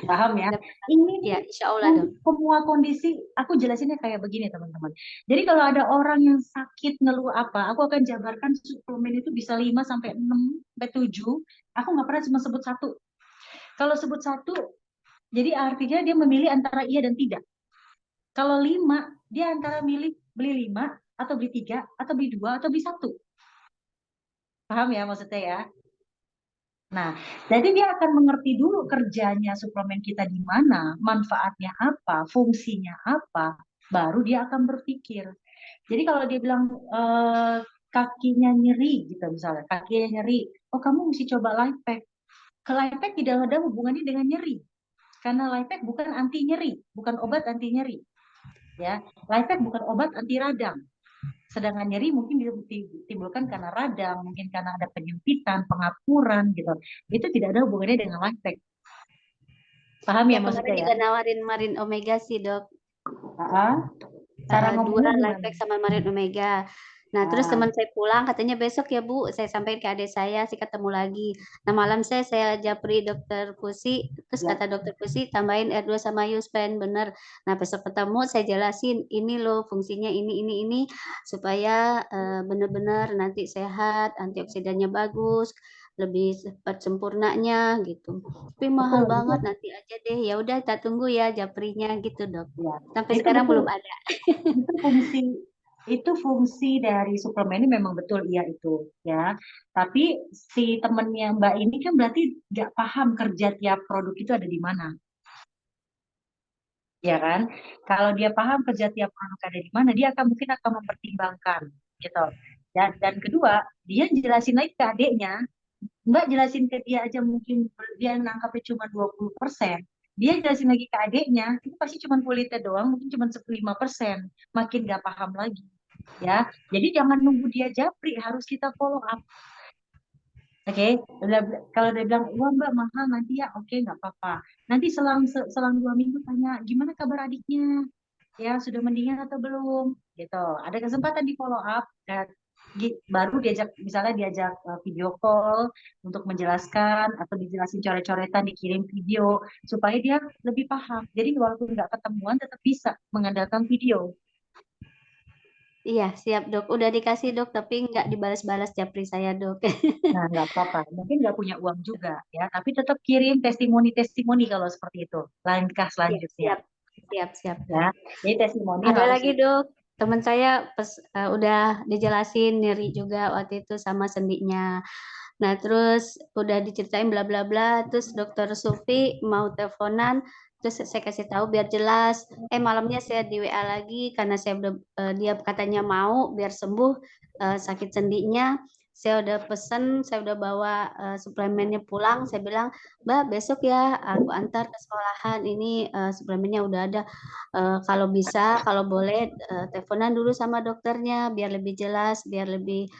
Paham ya? Udah paham. Ini Ya, nih insya Allah dok. semua kondisi, aku jelasinnya kayak begini teman-teman. Jadi kalau ada orang yang sakit ngeluh apa, aku akan jabarkan suplemen itu bisa 5 sampai 6 sampai 7. Aku nggak pernah cuma sebut satu. Kalau sebut satu, jadi artinya dia memilih antara iya dan tidak. Kalau 5, dia antara milih beli 5 atau beli 3 atau beli 2 atau beli 1. Paham ya maksudnya ya? Nah, jadi dia akan mengerti dulu kerjanya suplemen kita di mana, manfaatnya apa, fungsinya apa, baru dia akan berpikir. Jadi kalau dia bilang kakinya nyeri gitu misalnya, kakinya nyeri, oh kamu mesti coba Lifepack. Ke Lifepack tidak ada hubungannya dengan nyeri, karena Lifepack bukan anti nyeri, bukan obat anti nyeri. Ya, Lifepack bukan obat anti radang. Sedangkan nyeri mungkin ditimbulkan karena radang, mungkin karena ada penyempitan, pengapuran gitu. Itu tidak ada hubungannya dengan Lifepack. Paham ya Ya kemarin maksudnya ya? juga nawarin Marine Omega sih dok. Cara Dua ngomongnya gimana? Lifepack sama Marine Omega. Nah, terus Ah, teman saya pulang katanya besok ya Bu, saya sampaikan ke adik saya, sih ketemu lagi. Nah, malam saya japri dokter Pusi, terus ya. kata dokter Pusi tambahin R2 sama Yuspen, bener. Nah, besok ketemu saya jelasin ini loh fungsinya ini supaya bener-bener nanti sehat, antioksidannya bagus, lebih cepat sempurnanya gitu. Tapi mahal Betul, betul. banget nanti aja deh. Ya udah kita tunggu ya japrinya gitu, Dok. Ya. Sampai Itu sekarang betul. belum ada. Itu fungsi dari suplemen ini memang betul iya itu ya. Tapi si temennya Mbak ini kan berarti nggak paham kerja tiap produk itu ada di mana, ya kan? Kalau dia paham kerja tiap produk ada di mana, dia akan mungkin akan mempertimbangkan gitu. Dan kedua, dia jelasin lagi ke adiknya, Mbak jelasin ke dia aja mungkin dia nangkapnya cuma 20%. Dia jelasin lagi ke adiknya, itu pasti cuma kulitnya doang, mungkin cuma 5%. Makin nggak paham lagi. Ya, jadi jangan nunggu dia japri, harus kita follow up. Oke, kalau dia bilang, wah Mbak mahal nanti ya, oke nggak apa-apa. Nanti selang 2 minggu tanya, gimana kabar adiknya? Ya sudah mendingan atau belum? Gitu. Ada kesempatan di follow up, baru diajak, misalnya diajak video call untuk menjelaskan atau dijelasin coret-coretan, dikirim video supaya dia lebih paham. Jadi walaupun nggak ketemuan, tetap bisa mengandalkan video. Iya, siap dok. Udah dikasih dok, tapi nggak dibalas-balas japri saya dok. Nah, nggak apa-apa. Mungkin nggak punya uang juga, ya. Tapi tetap kirim testimoni-testimoni kalau seperti itu. Langkah Iya, selanjutnya, siap, siap, siap ya. dok. Jadi testimoni Ada harus. lagi dok, teman saya udah dijelasin nyeri juga waktu itu sama sendinya. Nah, terus udah diceritain bla bla bla, terus dokter Sufi mau teleponan, terus saya kasih tahu biar jelas. Malamnya saya di WA lagi karena saya udah dia katanya mau biar sembuh sakit sendinya. Saya udah pesen, saya udah bawa suplemennya pulang. Saya bilang, Mbak, besok ya aku antar ke sekolahan. Ini suplemennya udah ada. Kalau bisa, kalau boleh teleponan dulu sama dokternya biar lebih jelas, biar lebih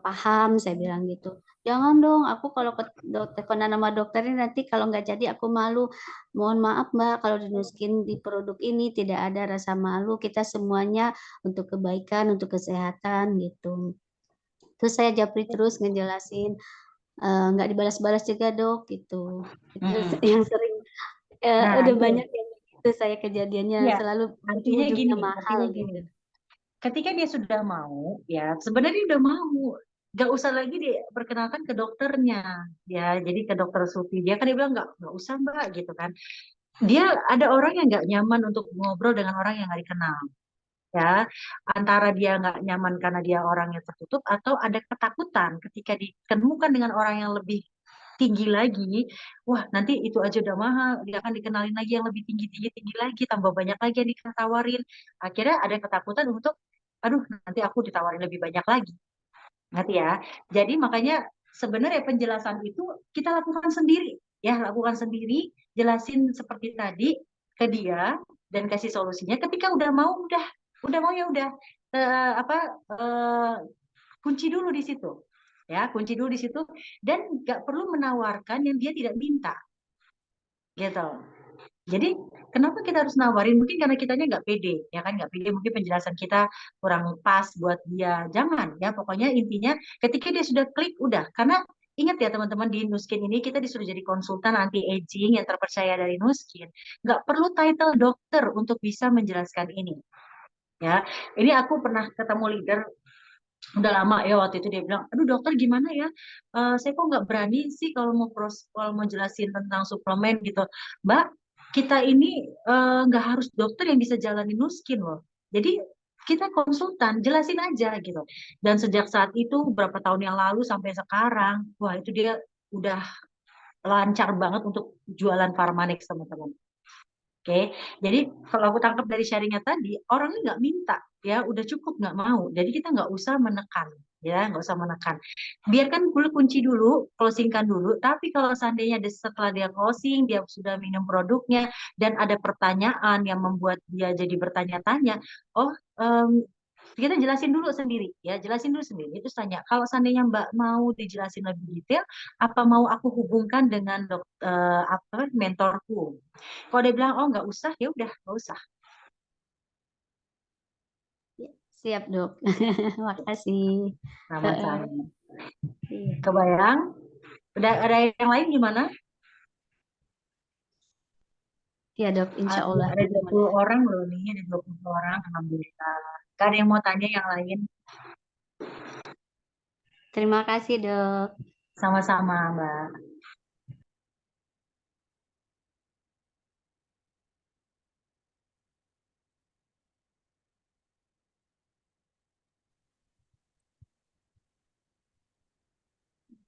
paham. Saya bilang gitu. Jangan dong, aku kalau ke teleponan sama dokternya nanti kalau nggak jadi aku malu. Mohon maaf Mbak, kalau dinusukin di produk ini tidak ada rasa malu. Kita semuanya untuk kebaikan, untuk kesehatan gitu. Terus saya japri terus ngejelasin, nggak dibalas-balas juga dok gitu. Itu Mm-mm. yang sering Nah, udah itu, banyak yang gitu saya kejadiannya ya. selalu Artinya ujung-ujungnya gini, mahal artinya gini. gitu. Ketika dia sudah mau, ya sebenarnya udah mau. Gak usah lagi diperkenalkan ke dokternya, ya. Jadi ke dokter Sufi, dia kan dia bilang nggak usah Mbak gitu kan. Dia ada orang yang nggak nyaman untuk ngobrol dengan orang yang nggak dikenal. Ya, antara dia nggak nyaman karena dia orang yang tertutup atau ada ketakutan ketika ditemukan dengan orang yang lebih tinggi lagi, wah nanti itu aja udah mahal, dia akan dikenalin lagi yang lebih tinggi tinggi tinggi lagi, tambah banyak lagi yang ditawarin, akhirnya ada ketakutan untuk, aduh nanti aku ditawarin lebih banyak lagi, ngerti ya? Jadi makanya sebenarnya penjelasan itu kita lakukan sendiri, ya lakukan sendiri, jelasin seperti tadi ke dia, dan kasih solusinya. Ketika udah mau ya udah kunci dulu di situ, ya kunci dulu di situ, dan nggak perlu menawarkan yang dia tidak minta, gitu. Jadi kenapa kita harus nawarin? Mungkin karena kitanya nggak pede, ya kan nggak pede. Mungkin penjelasan kita kurang pas buat dia. Jangan, ya pokoknya intinya ketika dia sudah klik, udah. Karena ingat ya teman-teman, di Nuskin ini kita disuruh jadi konsultan anti aging yang terpercaya dari Nuskin. Nggak perlu title dokter untuk bisa menjelaskan ini. Ya, ini aku pernah ketemu leader udah lama ya, waktu itu dia bilang, aduh dokter gimana ya, saya kok nggak berani sih kalau mau jelasin tentang suplemen gitu. Mbak, kita ini nggak harus dokter yang bisa jalanin Nuskin loh, jadi kita konsultan, jelasin aja gitu. Dan sejak saat itu beberapa tahun yang lalu sampai sekarang, wah itu dia udah lancar banget untuk jualan Pharmanex, teman-teman. Oke, jadi kalau aku tangkap dari sharingnya tadi, orangnya nggak minta, ya udah cukup nggak mau. Jadi kita nggak usah menekan, ya nggak usah menekan. Biarkan dulu, kunci dulu, closingkan dulu. Tapi kalau seandainya setelah dia closing, dia sudah minum produknya dan ada pertanyaan yang membuat dia jadi bertanya-tanya, oh kita jelasin dulu sendiri, ya jelasin dulu sendiri. Terus tanya, kalau seandainya Mbak mau dijelasin lebih detail, apa mau aku hubungkan dengan mentorku? Kalau dia bilang, oh nggak usah, ya udah nggak usah. Siap dok. Makasih. Sama-sama. Iya. Kebayang? Udah ada yang lain gimana? Iya dok, insya Allah. Ada 20 orang loh nih, ada 20 orang, alhamdulillah. Gak ada yang mau tanya yang lain? Terima kasih dok. Sama-sama Mbak.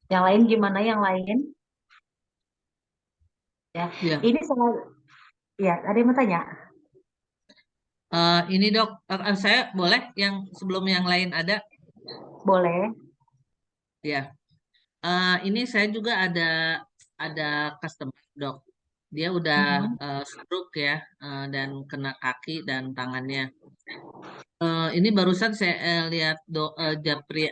Yang lain gimana? Yang lain? Ya, Ya. ini soal, ya ada yang mau tanya? Ini dok, saya boleh yang sebelum yang lain ada? Boleh. Ya. Ini saya juga ada customer dok. Dia udah stroke ya, dan kena kaki dan tangannya. Ini barusan saya lihat Japri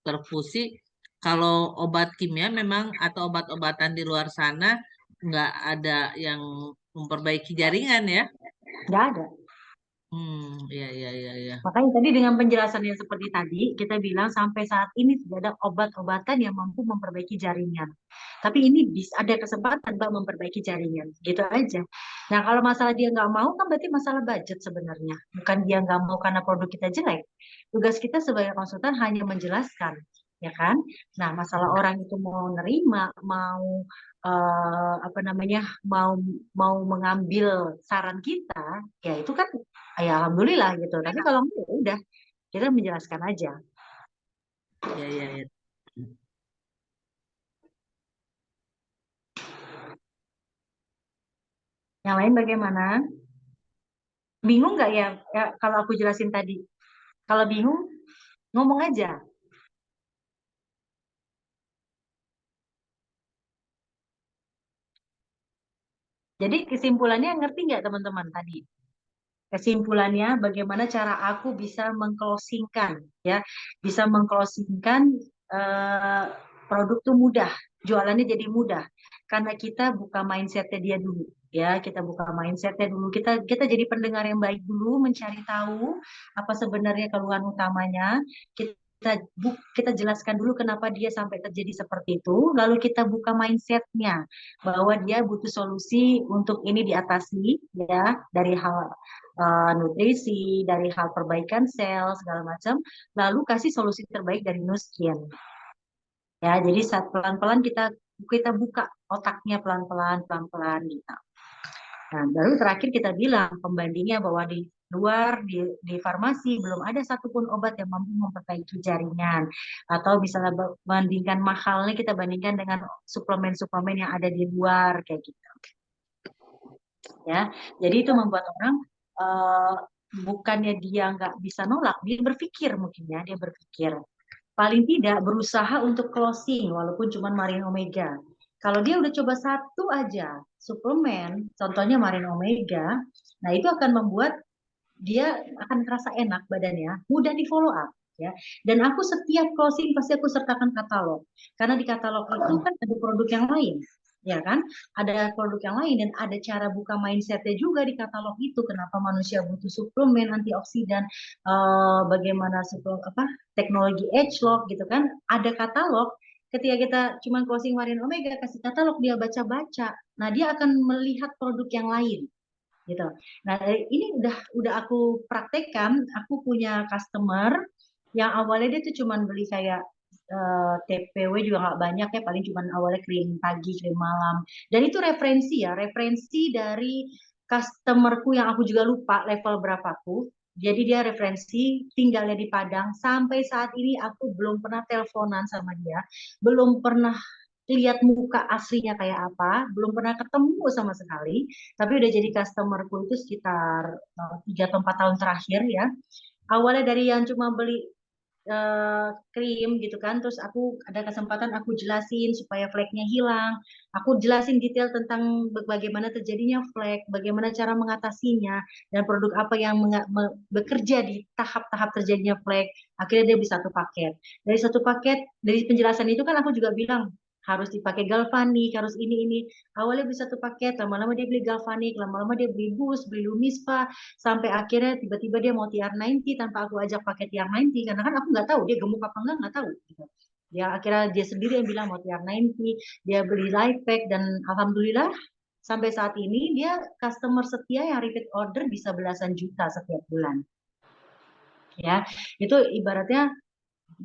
perfusi. Kalau obat kimia memang atau obat-obatan di luar sana nggak ada yang memperbaiki jaringan ya. Nggak ada. Iya iya iya iya. Makanya tadi dengan penjelasan yang seperti tadi, kita bilang sampai saat ini tidak ada obat-obatan yang mampu memperbaiki jaringan. Tapi ini bisa ada kesempatan Mbak memperbaiki jaringan, gitu aja. Nah kalau masalah dia nggak mau kan berarti masalah budget sebenarnya. Bukan dia nggak mau karena produk kita jelek. Tugas kita sebagai konsultan hanya menjelaskan, ya kan? Nah masalah orang itu mau nerima, mau mau mengambil saran kita, ya itu kan ya alhamdulillah gitu. Tapi kalau enggak ya udah kita menjelaskan aja. Iya iya iya. Yang lain bagaimana? Bingung nggak ya, kalau aku jelasin tadi? Kalau bingung ngomong aja. Jadi kesimpulannya ngerti nggak teman-teman tadi? Kesimpulannya bagaimana cara aku bisa mengclosingkan, ya, bisa mengclosingkan produk tuh mudah, jualannya jadi mudah karena kita buka mindsetnya dia dulu, ya, kita buka mindsetnya dulu, kita jadi pendengar yang baik dulu, mencari tahu apa sebenarnya keluhan utamanya, kita jelaskan dulu kenapa dia sampai terjadi seperti itu, lalu kita buka mindsetnya bahwa dia butuh solusi untuk ini diatasi, ya, dari hal nutrisi, dari hal perbaikan sel segala macam, lalu kasih solusi terbaik dari Nuskin. Ya, jadi saat pelan-pelan kita buka otaknya pelan-pelan gitu. Nah, baru terakhir kita bilang pembandingnya bahwa di luar di farmasi belum ada satupun obat yang mampu memperbaiki jaringan, atau misalnya bandingkan mahalnya kita bandingkan dengan suplemen-suplemen yang ada di luar kayak gitu. Ya, jadi itu membuat orang bukannya dia nggak bisa nolak, dia berpikir mungkin ya, dia berpikir paling tidak berusaha untuk closing walaupun cuma Marine Omega. Kalau dia udah coba satu aja suplemen, contohnya Marin Omega, nah itu akan membuat dia akan terasa enak badannya, mudah di follow up ya. Dan aku setiap closing pasti aku sertakan katalog. Karena di katalog itu kan ada produk yang lain, ya kan? Ada produk yang lain dan ada cara buka mindsetnya juga di katalog itu. Kenapa manusia butuh suplemen antioksidan, bagaimana teknologi age lock gitu kan? Ada katalog. Ketika kita cuma closing Marin Omega kasih katalog dia baca-baca, nah dia akan melihat produk yang lain gitu. Nah, ini udah aku praktekkan. Aku punya customer yang awalnya dia tuh cuman beli kayak TPW juga nggak banyak ya, paling cuman awalnya krim pagi, krim malam. Dan itu referensi dari customerku yang aku juga lupa level berapaku. Jadi dia referensi tinggalnya di Padang. Sampai saat ini aku belum pernah teleponan sama dia, belum pernah lihat muka aslinya kayak apa, belum pernah ketemu sama sekali, tapi udah jadi customerku itu sekitar 3 atau 4 tahun terakhir ya. Awalnya dari yang cuma beli krim gitu kan, terus aku ada kesempatan aku jelasin supaya fleknya hilang, aku jelasin detail tentang bagaimana terjadinya flek, bagaimana cara mengatasinya, dan produk apa yang bekerja di tahap-tahap terjadinya flek. Akhirnya dia beli satu paket. Satu paket, dari penjelasan itu kan aku juga bilang, harus dipakai galvanik, harus ini. Awalnya beli satu paket, lama-lama dia beli galvanik, lama-lama dia beli boost, beli lumispa, sampai akhirnya tiba-tiba dia mau TR90 tanpa aku ajak pakai TR90, karena kan aku nggak tahu dia gemuk apa nggak tahu gitu. Dia akhirnya dia sendiri yang bilang mau TR90, dia beli life pack, dan alhamdulillah sampai saat ini dia customer setia yang repeat order bisa belasan juta setiap bulan. Ya, itu ibaratnya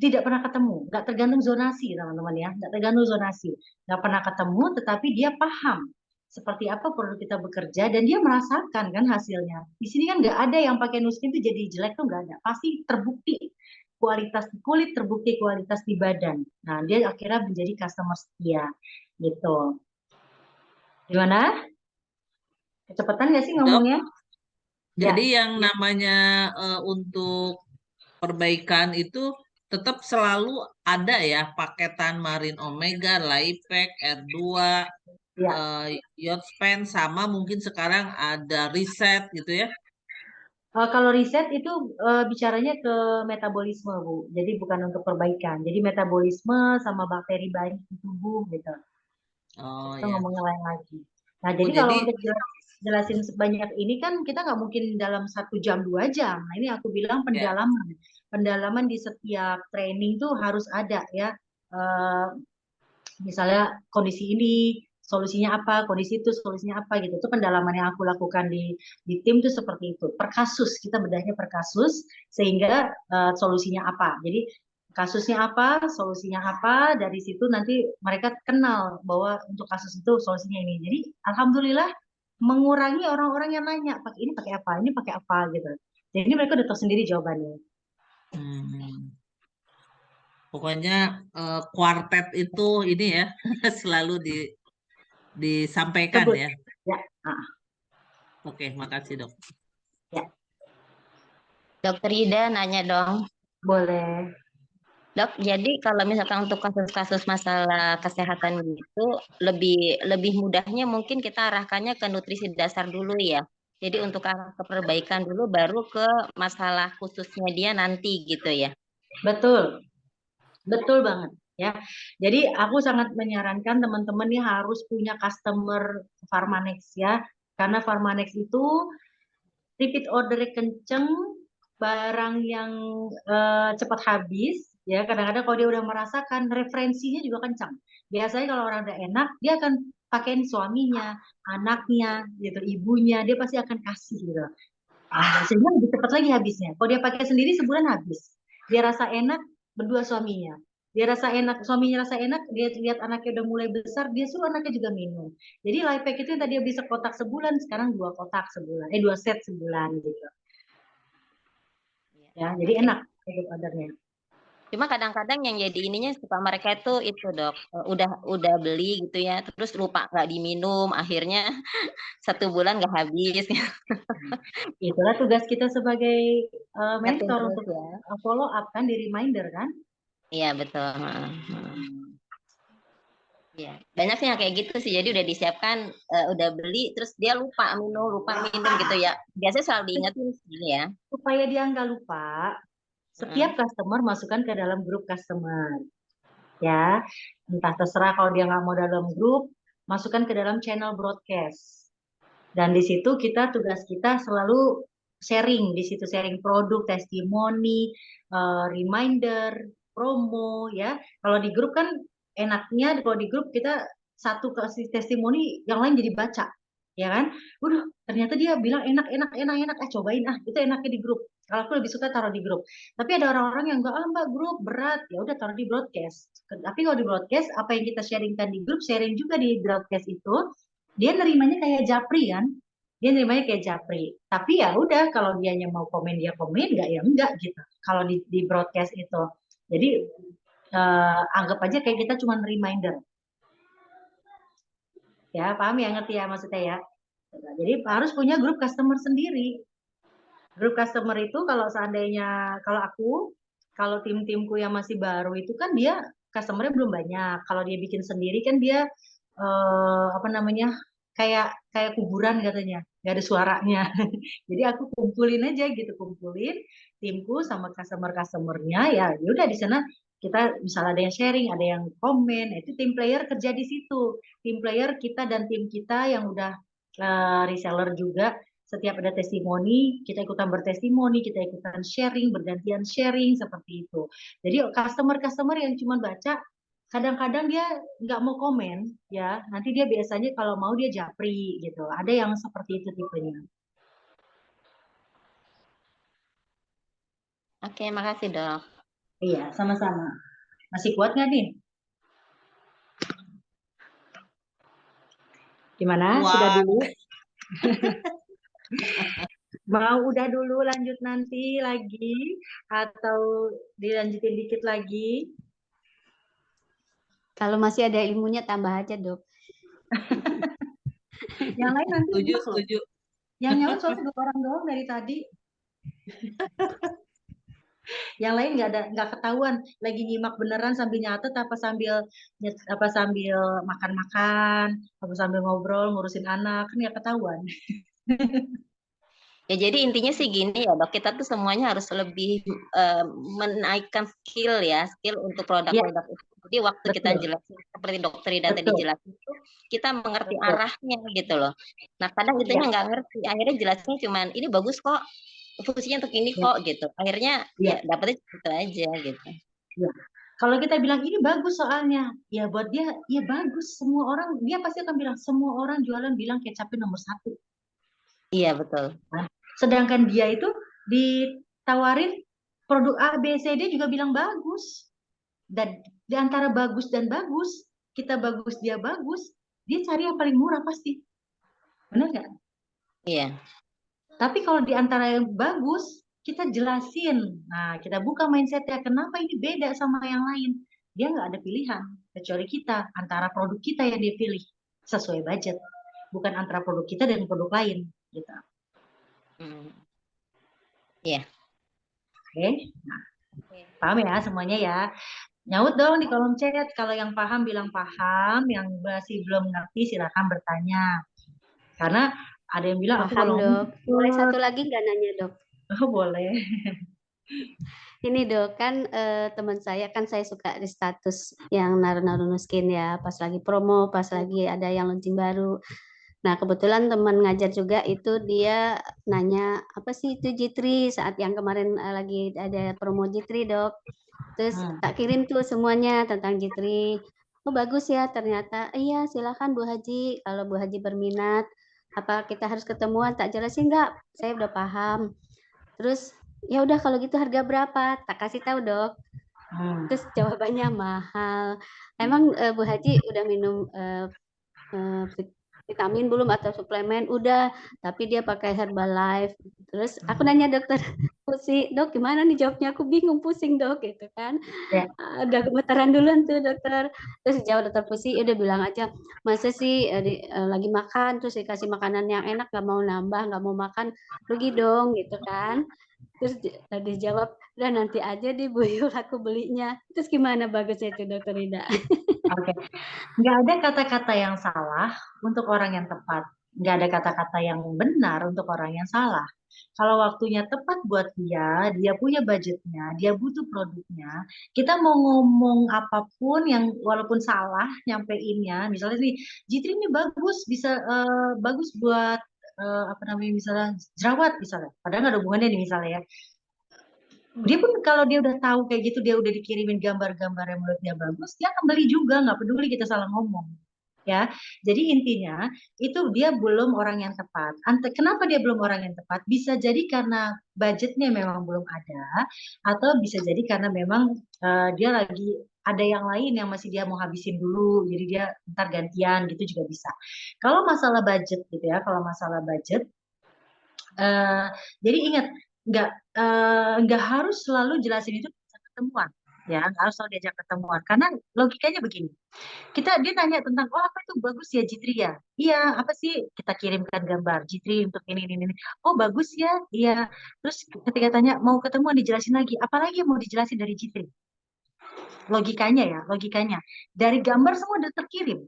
tidak pernah ketemu, nggak tergantung zonasi teman-teman ya, nggak tergantung zonasi, nggak pernah ketemu, tetapi dia paham seperti apa produk kita bekerja dan dia merasakan kan hasilnya. Di sini kan nggak ada yang pakai Nuskin itu jadi jelek tuh, nggak ada, pasti terbukti kualitas di kulit, terbukti kualitas di badan. Nah dia akhirnya menjadi customer setia gitu. Gimana? Kecepatan nggak sih Dok, ngomongnya? jadi Ya. yang namanya untuk perbaikan itu tetap selalu ada ya paketan Marin Omega, Lifepack, R2, Ya. Yodspan, sama mungkin sekarang ada Reset gitu ya. Kalau riset itu bicaranya ke metabolisme, Bu. Jadi bukan untuk perbaikan. Jadi metabolisme sama bakteri baik di tubuh gitu. Oh Kita ya. ngomongin lain lagi. Nah, Oh jadi kalau jadi untuk jelasin sebanyak ini kan kita nggak mungkin dalam 1 jam 2 jam. Nah, ini aku bilang ya. pendalaman. Pendalaman di setiap training tuh harus ada ya. Eh, Misalnya kondisi ini solusinya apa, kondisi itu solusinya apa gitu. Itu pendalaman yang aku lakukan di tim tuh seperti itu. Per kasus, kita bedahnya per kasus sehingga solusinya apa. Jadi kasusnya apa, solusinya apa, dari situ nanti mereka kenal bahwa untuk kasus itu solusinya ini. Jadi alhamdulillah mengurangi orang-orang yang nanya, pakai ini pakai apa, ini pakai apa gitu. Jadi ini mereka udah tahu sendiri jawabannya. Hmm. Pokoknya kuartet itu ini ya selalu disampaikan Sebut ya. ya. Ah, Oke, makasih dok. ya, Dokter Ida nanya dong. boleh. Dok, jadi kalau misalkan untuk kasus-kasus masalah kesehatan gitu, lebih mudahnya mungkin kita arahkannya ke nutrisi dasar dulu ya. Jadi untuk arah ke perbaikan dulu, baru ke masalah khususnya dia nanti gitu ya. Betul. Betul banget ya. Jadi aku sangat menyarankan teman-teman nih harus punya customer Pharmanex ya. Karena Pharmanex itu repeat order kenceng, barang yang cepat habis ya. Kadang-kadang kalau dia udah merasakan referensinya juga kencang. Biasanya kalau orang udah enak, dia akan pakein suaminya, anaknya, gitu, ibunya, dia pasti akan kasih gitu. Sehingga lebih cepat lagi habisnya. Kalau dia pakai sendiri sebulan habis. Dia rasa enak, berdua suaminya. Dia rasa enak, suaminya rasa enak, dia lihat anaknya udah mulai besar, dia suruh anaknya juga minum. Jadi life pack itu yang tadi dia bisa kotak sebulan, sekarang 2 kotak sebulan, 2 set sebulan gitu. Ya, jadi enak untuk ordernya. Cuma kadang-kadang yang jadi ininya suka mereka itu dok, udah beli gitu ya, terus lupa nggak diminum, akhirnya 1 bulan nggak habis. Itulah tugas kita sebagai Ingetin mentor terus untuk ya. follow up kan, di reminder kan. Iya betul. Ya, banyaknya kayak gitu sih. Jadi udah disiapkan, udah beli, terus dia lupa minum gitu ya. Biasanya selalu diingetin sih ya. Supaya dia nggak lupa, setiap customer masukkan ke dalam grup customer. Ya, entah terserah kalau dia nggak mau dalam grup, masukkan ke dalam channel broadcast. Dan di situ tugas kita selalu sharing, di situ sharing produk, testimoni, reminder, promo ya. Kalau di grup kan enaknya kalau di grup kita satu kasih testimoni, yang lain jadi baca, ya kan? Waduh, ternyata dia bilang enak, enak, enak, enak. Cobain itu enaknya di grup. Kalau aku lebih suka taruh di grup. Tapi ada orang-orang yang enggak, mbak grup berat, ya udah taruh di broadcast. Tapi kalau di broadcast, apa yang kita sharingkan di grup, sharing juga di broadcast itu, dia nerimanya kayak japri kan? Dia nerimanya kayak japri. Tapi ya udah, kalau dianya mau komen dia komen, enggak ya enggak gitu. Kalau di broadcast itu, jadi anggap aja kayak kita cuma reminder. Ya, paham ya, ngerti ya maksudnya ya. Jadi harus punya grup customer sendiri. Grup customer itu kalau seandainya kalau tim-timku yang masih baru itu kan dia customernya belum banyak. Kalau dia bikin sendiri kan dia apa namanya kayak kayak kuburan katanya, nggak ada suaranya. Jadi aku kumpulin aja gitu, kumpulin timku sama customer-customernya ya. Ya udah di sana kita misalnya ada yang sharing, ada yang komen, itu tim player kerja di situ. Tim player kita dan tim kita yang udah reseller juga, setiap ada testimoni, kita ikutan bertestimoni, kita ikutan sharing, bergantian sharing, seperti itu. Jadi customer-customer yang cuma baca, kadang-kadang dia nggak mau komen, ya. Nanti dia biasanya kalau mau dia japri, gitu. Ada yang seperti itu tipenya. Oke, makasih dok. Iya, sama-sama. Masih kuat nggak nih? Gimana? Sudah Wah, dulu? Mau udah dulu lanjut nanti lagi? Atau dilanjutin dikit lagi? Kalau masih ada ilmunya tambah aja, Dok. Yang lain nanti setuju, enak loh. setuju. Yang nyaut soalnya 2 orang doang dari tadi. Yang lain nggak ketahuan lagi nyimak beneran sambil nyatet apa sambil makan-makan, apa sambil ngobrol ngurusin anak, kan nggak ketahuan. Ya jadi intinya sih gini ya dok, kita tuh semuanya harus lebih menaikkan skill untuk Ya, produk-produk itu. Jadi waktu kita betul, jelasin seperti dokter Ida tadi betul, jelasin itu, kita mengerti betul. arahnya gitu loh. Nah kadang Ya, kitanya nggak ngerti, akhirnya jelasnya cuman ini bagus kok, fungsinya untuk ini ya, kok gitu. Akhirnya ya, ya dapetnya gitu aja gitu. ya. Kalau kita bilang ini bagus soalnya, ya buat dia, ya bagus. Semua orang, dia pasti akan bilang, semua orang jualan bilang kecapnya nomor 1. Iya betul. Nah, sedangkan dia itu ditawarin produk A, B, C, D juga bilang bagus. Dan di antara bagus dan bagus, kita bagus, dia cari yang paling murah pasti. Benar nggak? Iya. Tapi kalau di antara yang bagus, kita jelasin. Nah, kita buka mindsetnya, kenapa ini beda sama yang lain. Dia nggak ada pilihan, kecuali kita, antara produk kita yang dia pilih, sesuai budget. Bukan antara produk kita dan produk lain. Gitu. Iya. Oke, nah, paham ya semuanya ya. Nyaut dong di kolom chat. Kalau yang paham bilang paham, yang masih belum ngerti silakan bertanya. Karena ada yang bilang aku Paham, kalau Dok. Boleh satu lagi nggak nanya, Dok? oh, boleh. Ini, Dok, kan teman saya kan saya suka di status yang naruh-naruh skin ya, pas lagi promo, pas lagi ada yang launching baru. Nah, kebetulan teman ngajar juga itu dia nanya, apa sih itu Jitri saat yang kemarin lagi ada promo Jitri, Dok. Terus tak kirim tuh semuanya tentang Jitri. Oh, bagus ya ternyata. Iya, silakan Bu Haji. Kalau Bu Haji berminat, apa kita harus ketemuan? Tak jelasin nggak? Saya udah paham. Terus ya udah kalau gitu harga berapa? Tak kasih tahu, Dok. Terus jawabannya mahal. Emang Bu Haji udah minum vitamin belum atau suplemen? Udah, tapi dia pakai Herbalife. Terus aku nanya dokter, pusing, "Dok gimana nih jawabnya? Aku bingung, pusing Dok," gitu kan. Ya. Udah gemetaran duluan tuh dokter. Terus jawab dokter Pusi, udah bilang aja, "Masa sih lagi makan terus dikasih makanan yang enak nggak mau nambah, nggak mau makan, rugi dong," gitu kan. Terus dijawab, "Udah nanti aja deh Bu Yul aku belinya." Terus gimana bagusnya itu dokter Ida? Oke. Nggak ada kata-kata yang salah untuk orang yang tepat. Nggak ada kata-kata yang benar untuk orang yang salah. Kalau waktunya tepat buat dia punya budgetnya, dia butuh produknya. Kita mau ngomong apapun yang walaupun salah nyampeinnya, misalnya nih, Jitri ini bagus, bisa bagus buat apa namanya misalnya jerawat misalnya. Padahal nggak ada hubungannya nih misalnya ya. Dia pun kalau dia udah tahu kayak gitu, dia udah dikirimin gambar-gambar yang menurut dia bagus, dia akan beli juga, nggak peduli kita salah ngomong. Ya, jadi intinya itu dia belum orang yang tepat. Kenapa dia belum orang yang tepat? Bisa jadi karena budgetnya memang belum ada, atau bisa jadi karena memang dia lagi ada yang lain yang masih dia mau habisin dulu, jadi dia ntar gantian gitu juga bisa. Kalau masalah budget gitu ya, kalau masalah budget Eh, jadi ingat, nggak harus selalu jelasin itu bisa ketemuan, ya nggak harus selalu diajak ketemuan. Karena logikanya begini, dia nanya tentang, oh apa itu bagus ya Jitri ya? Iya, apa sih kita kirimkan gambar Jitri untuk ini. Oh bagus ya, iya. Terus ketika tanya mau ketemuan dijelasin lagi, apalagi yang mau dijelasin dari Jitri? Logikanya ya, logikanya dari gambar semua udah terkirim,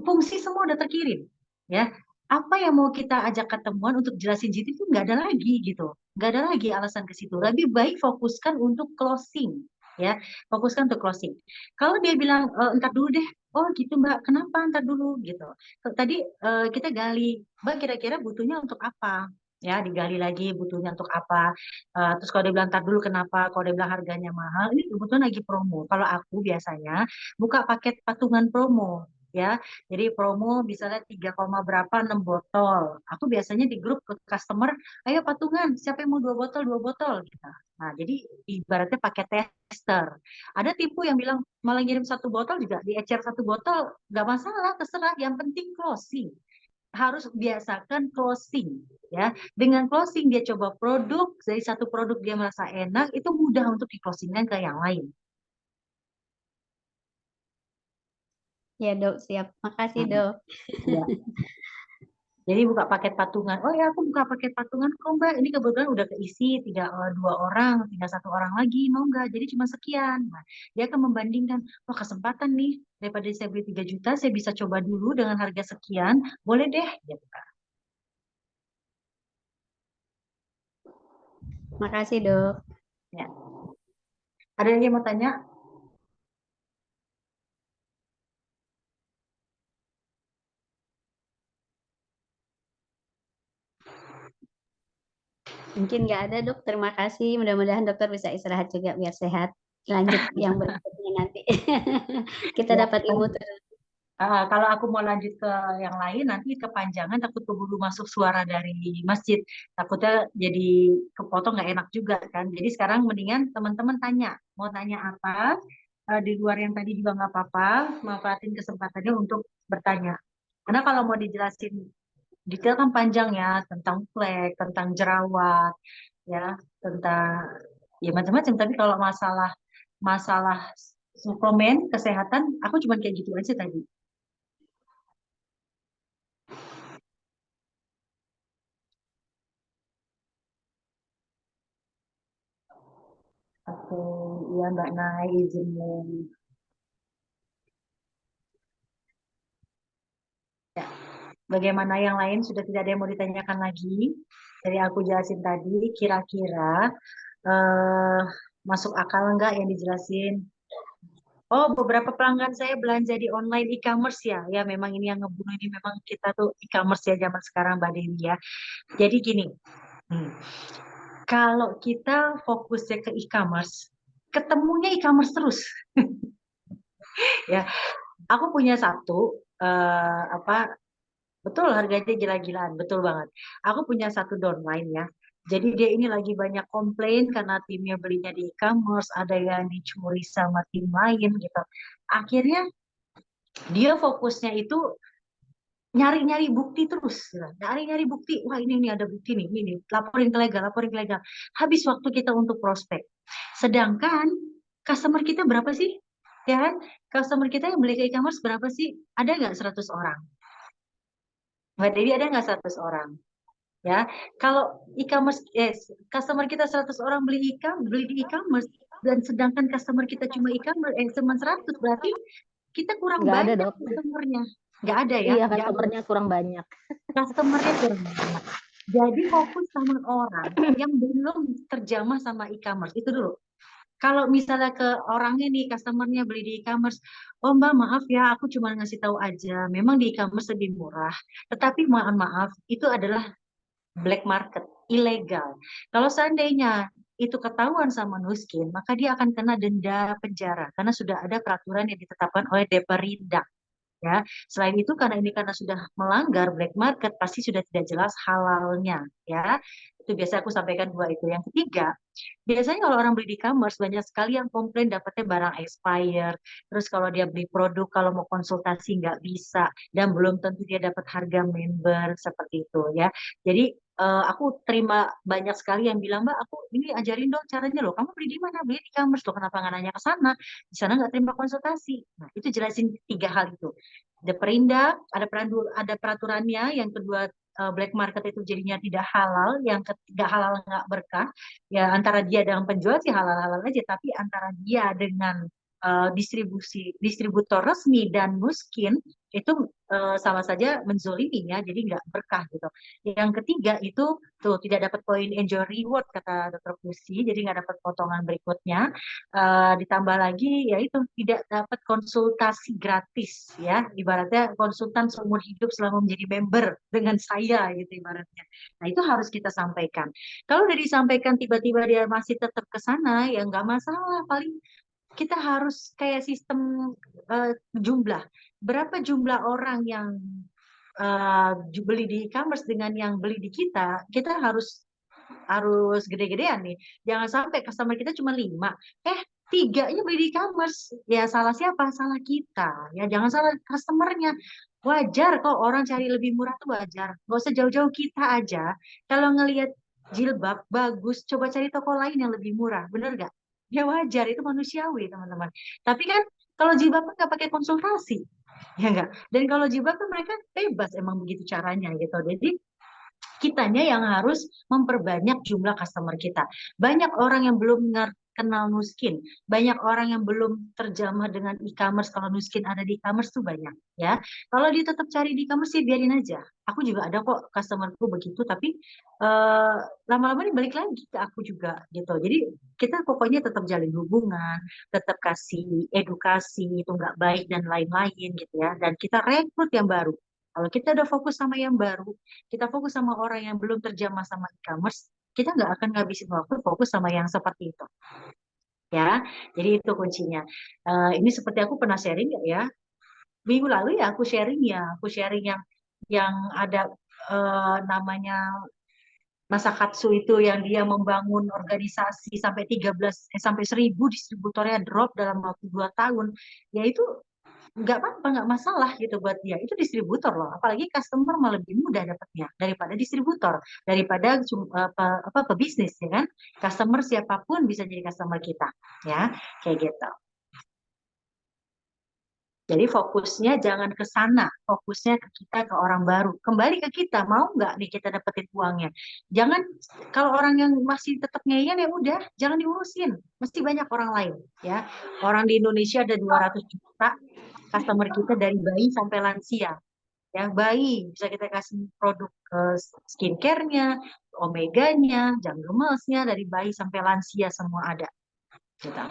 fungsi semua udah terkirim, ya apa yang mau kita ajak ketemuan untuk jelasin GT itu nggak ada lagi gitu, nggak ada lagi alasan ke situ. Lebih baik fokuskan untuk closing, ya fokuskan untuk closing. Kalau dia bilang entar dulu deh, oh gitu Mbak, kenapa entar dulu gitu. Tadi kita gali, Mbak kira-kira butuhnya untuk apa? Ya digali lagi butuhnya untuk apa. Terus kalau dia bilang entar dulu kenapa, kalau dia bilang harganya mahal, ini kebetulan lagi promo. Kalau aku biasanya buka paket patungan promo, ya. Jadi promo misalnya 3, berapa 6 botol. Aku biasanya di grup ke customer, ayo patungan, siapa yang mau 2 botol, 2 botol gitu. Nah, jadi ibaratnya pakai tester. Ada tipu yang bilang malah ngirim 1 botol juga di ecer 1 botol, nggak masalah, terserah. Yang penting closing. Harus biasakan closing, ya. Dengan closing dia coba produk, dari satu produk dia merasa enak, itu mudah untuk di closingkan ke yang lain. Ya Dok, siap. Makasih Dok. Ya. Jadi buka paket patungan. Oh ya, aku buka paket patungan kok Mbak. Ini kebetulan udah keisi 2 orang, tinggal 1 orang lagi, mau nggak? Jadi cuma sekian. Nah, dia akan membandingkan, wah kesempatan nih, daripada saya beli 3 juta, saya bisa coba dulu dengan harga sekian, boleh deh. Gitu. Makasih Dok. Ya. Ada yang mau tanya? Mungkin nggak ada Dok, terima kasih. Mudah-mudahan dokter bisa istirahat juga biar sehat. Lanjut yang berikutnya nanti. Kita Ya. dapat ilmu terus. Kalau aku mau lanjut ke yang lain, nanti kepanjangan takut keburu masuk suara dari masjid. Takutnya jadi kepotong nggak enak juga kan. Jadi sekarang mendingan teman-teman tanya. Mau tanya apa? Di luar yang tadi juga nggak apa-apa. Manfaatin kesempatannya untuk bertanya. Karena kalau mau dijelasin detail kan panjang ya. Tentang flek, tentang jerawat, ya, tentang ya macam-macam. Tapi kalau masalah masalah suplemen kesehatan, aku cuma kayak gitu aja tadi. Oke, iya Mbak Nay izinnya. Ya, bagaimana yang lain sudah tidak ada yang mau ditanyakan lagi? Dari aku jelasin tadi, kira-kira eh, masuk akal nggak yang dijelasin? Oh, beberapa pelanggan saya belanja di online e-commerce ya. Ya, memang ini yang ngebunuh ini memang kita tuh e-commerce ya zaman sekarang Mbak Dewi ya. Jadi gini, hmm, kalau kita fokusnya ke e-commerce, ketemunya e-commerce terus. Ya, aku punya satu apa betul harganya gila-gilaan, betul banget. Aku punya satu downline ya. Jadi dia ini lagi banyak komplain karena timnya belinya di e-commerce, ada yang dicuri sama tim lain gitu. Akhirnya dia fokusnya itu nyari-nyari bukti terus, nyari-nyari bukti. Wah ini ada bukti nih, ini laporin ke legal, laporin ke legal. Habis waktu kita untuk prospek. Sedangkan customer kita berapa sih? Ya kan? Customer kita yang beli ke e-commerce berapa sih? Ada nggak 100 orang? Mbak Dewi ada nggak 100 orang? Ya, kalau e-commerce, customer kita 100 orang beli di e-commerce, dan sedangkan customer kita cuma e-commerce, cuma 100, berarti kita kurang Nggak ada, banyak Dok. customernya. Nggak ada ya? Iya, Nggak ada. customernya kurang banyak. Customernya kurang banyak. Jadi fokus sama orang yang belum terjamah sama e-commerce itu dulu. Kalau misalnya ke orangnya nih, customernya beli di e-commerce, oh Mbak maaf ya, aku cuma ngasih tahu aja, memang di e-commerce lebih murah. Tetapi mohon maaf, itu adalah black market, ilegal. Kalau seandainya itu ketahuan sama Nuskin, maka dia akan kena denda penjara karena sudah ada peraturan yang ditetapkan oleh Deperindak. Ya, selain itu karena sudah melanggar black market pasti sudah tidak jelas halalnya, ya. Itu biasa aku sampaikan dua itu. Yang ketiga, biasanya kalau orang beli di e-commerce banyak sekali yang komplain dapatnya barang expired. Terus kalau dia beli produk kalau mau konsultasi nggak bisa dan belum tentu dia dapat harga member seperti itu ya. Jadi aku terima banyak sekali yang bilang, Mbak, aku ini ajarin dong caranya loh. Kamu beli di mana? Beli di e-commerce loh. Kenapa nggak nanya ke sana? Di sana nggak terima konsultasi. Nah, itu jelasin tiga hal itu. Ada perindak, ada peraturannya. Yang kedua, black market itu jadinya tidak halal. Yang ketiga, halal nggak berkah. Ya, antara dia dengan penjual sih halal-halal aja, tapi antara dia dengan distributor resmi dan Nuskin itu sama saja menzolimi ya, jadi nggak berkah gitu. Yang ketiga itu tuh tidak dapat poin enjoy reward kata Dr. Fusi, jadi nggak dapat potongan berikutnya. Ditambah lagi yaitu tidak dapat konsultasi gratis ya, ibaratnya konsultan seumur hidup selama menjadi member dengan saya gitu ibaratnya. Nah itu harus kita sampaikan. Kalau udah disampaikan tiba-tiba dia masih tetap ke sana ya nggak masalah, paling kita harus kayak sistem jumlah. Berapa jumlah orang yang beli di e-commerce dengan yang beli di kita harus gede-gedean nih. Jangan sampai customer kita cuma 5. 3-nya beli di e-commerce. Ya salah siapa? Salah kita. Ya jangan salah customernya. Wajar kok orang cari lebih murah tuh wajar. Gak usah jauh-jauh kita aja. Kalau ngelihat jilbab bagus, coba cari toko lain yang lebih murah. Bener gak? Ya wajar, itu manusiawi teman-teman. Tapi kan kalau jilbab kan nggak pakai konsultasi. Ya enggak? Dan kalau jilbab kan mereka bebas emang begitu caranya gitu. Jadi kitanya yang harus memperbanyak jumlah customer kita. Banyak orang yang belum kenal Nuskin, banyak orang yang belum terjamah dengan e-commerce. Kalau Nuskin ada di e-commerce tuh banyak ya. Kalau dia tetap cari di e-commerce sih biarin aja. Aku juga ada kok customerku begitu, tapi lama-lama nih balik lagi ke aku juga gitu. Jadi kita pokoknya tetap jalin hubungan, tetap kasih edukasi itu nggak baik dan lain-lain gitu ya. Dan kita rekrut yang baru. Kalau kita udah fokus sama yang baru, kita fokus sama orang yang belum terjamah sama e-commerce, kita nggak akan ngabisin waktu fokus sama yang seperti itu. Ya, jadi itu kuncinya. Ini seperti aku pernah sharing ya. Minggu lalu ya aku sharing yang ada namanya Masakatsu itu yang dia membangun organisasi sampai 13 sampai 1000 distributornya drop dalam waktu 2 tahun. Ya itu nggak apa-apa, nggak masalah gitu buat dia. Itu distributor loh, apalagi customer malah lebih mudah dapatnya daripada distributor, daripada pebisnis ya kan. Customer siapapun bisa jadi customer kita ya, kayak gitu. Jadi fokusnya jangan ke sana, fokusnya ke kita, ke orang baru. Kembali ke kita, mau nggak nih kita dapetin uangnya? Jangan, kalau orang yang masih tetap ngeyel ya udah, jangan diurusin. Mesti banyak orang lain ya. Orang di Indonesia ada 200 juta customer kita dari bayi sampai lansia. Ya, bayi bisa kita kasih produk skincare-nya, omeganya, jam gemesnya, dari bayi sampai lansia semua ada. Gitu.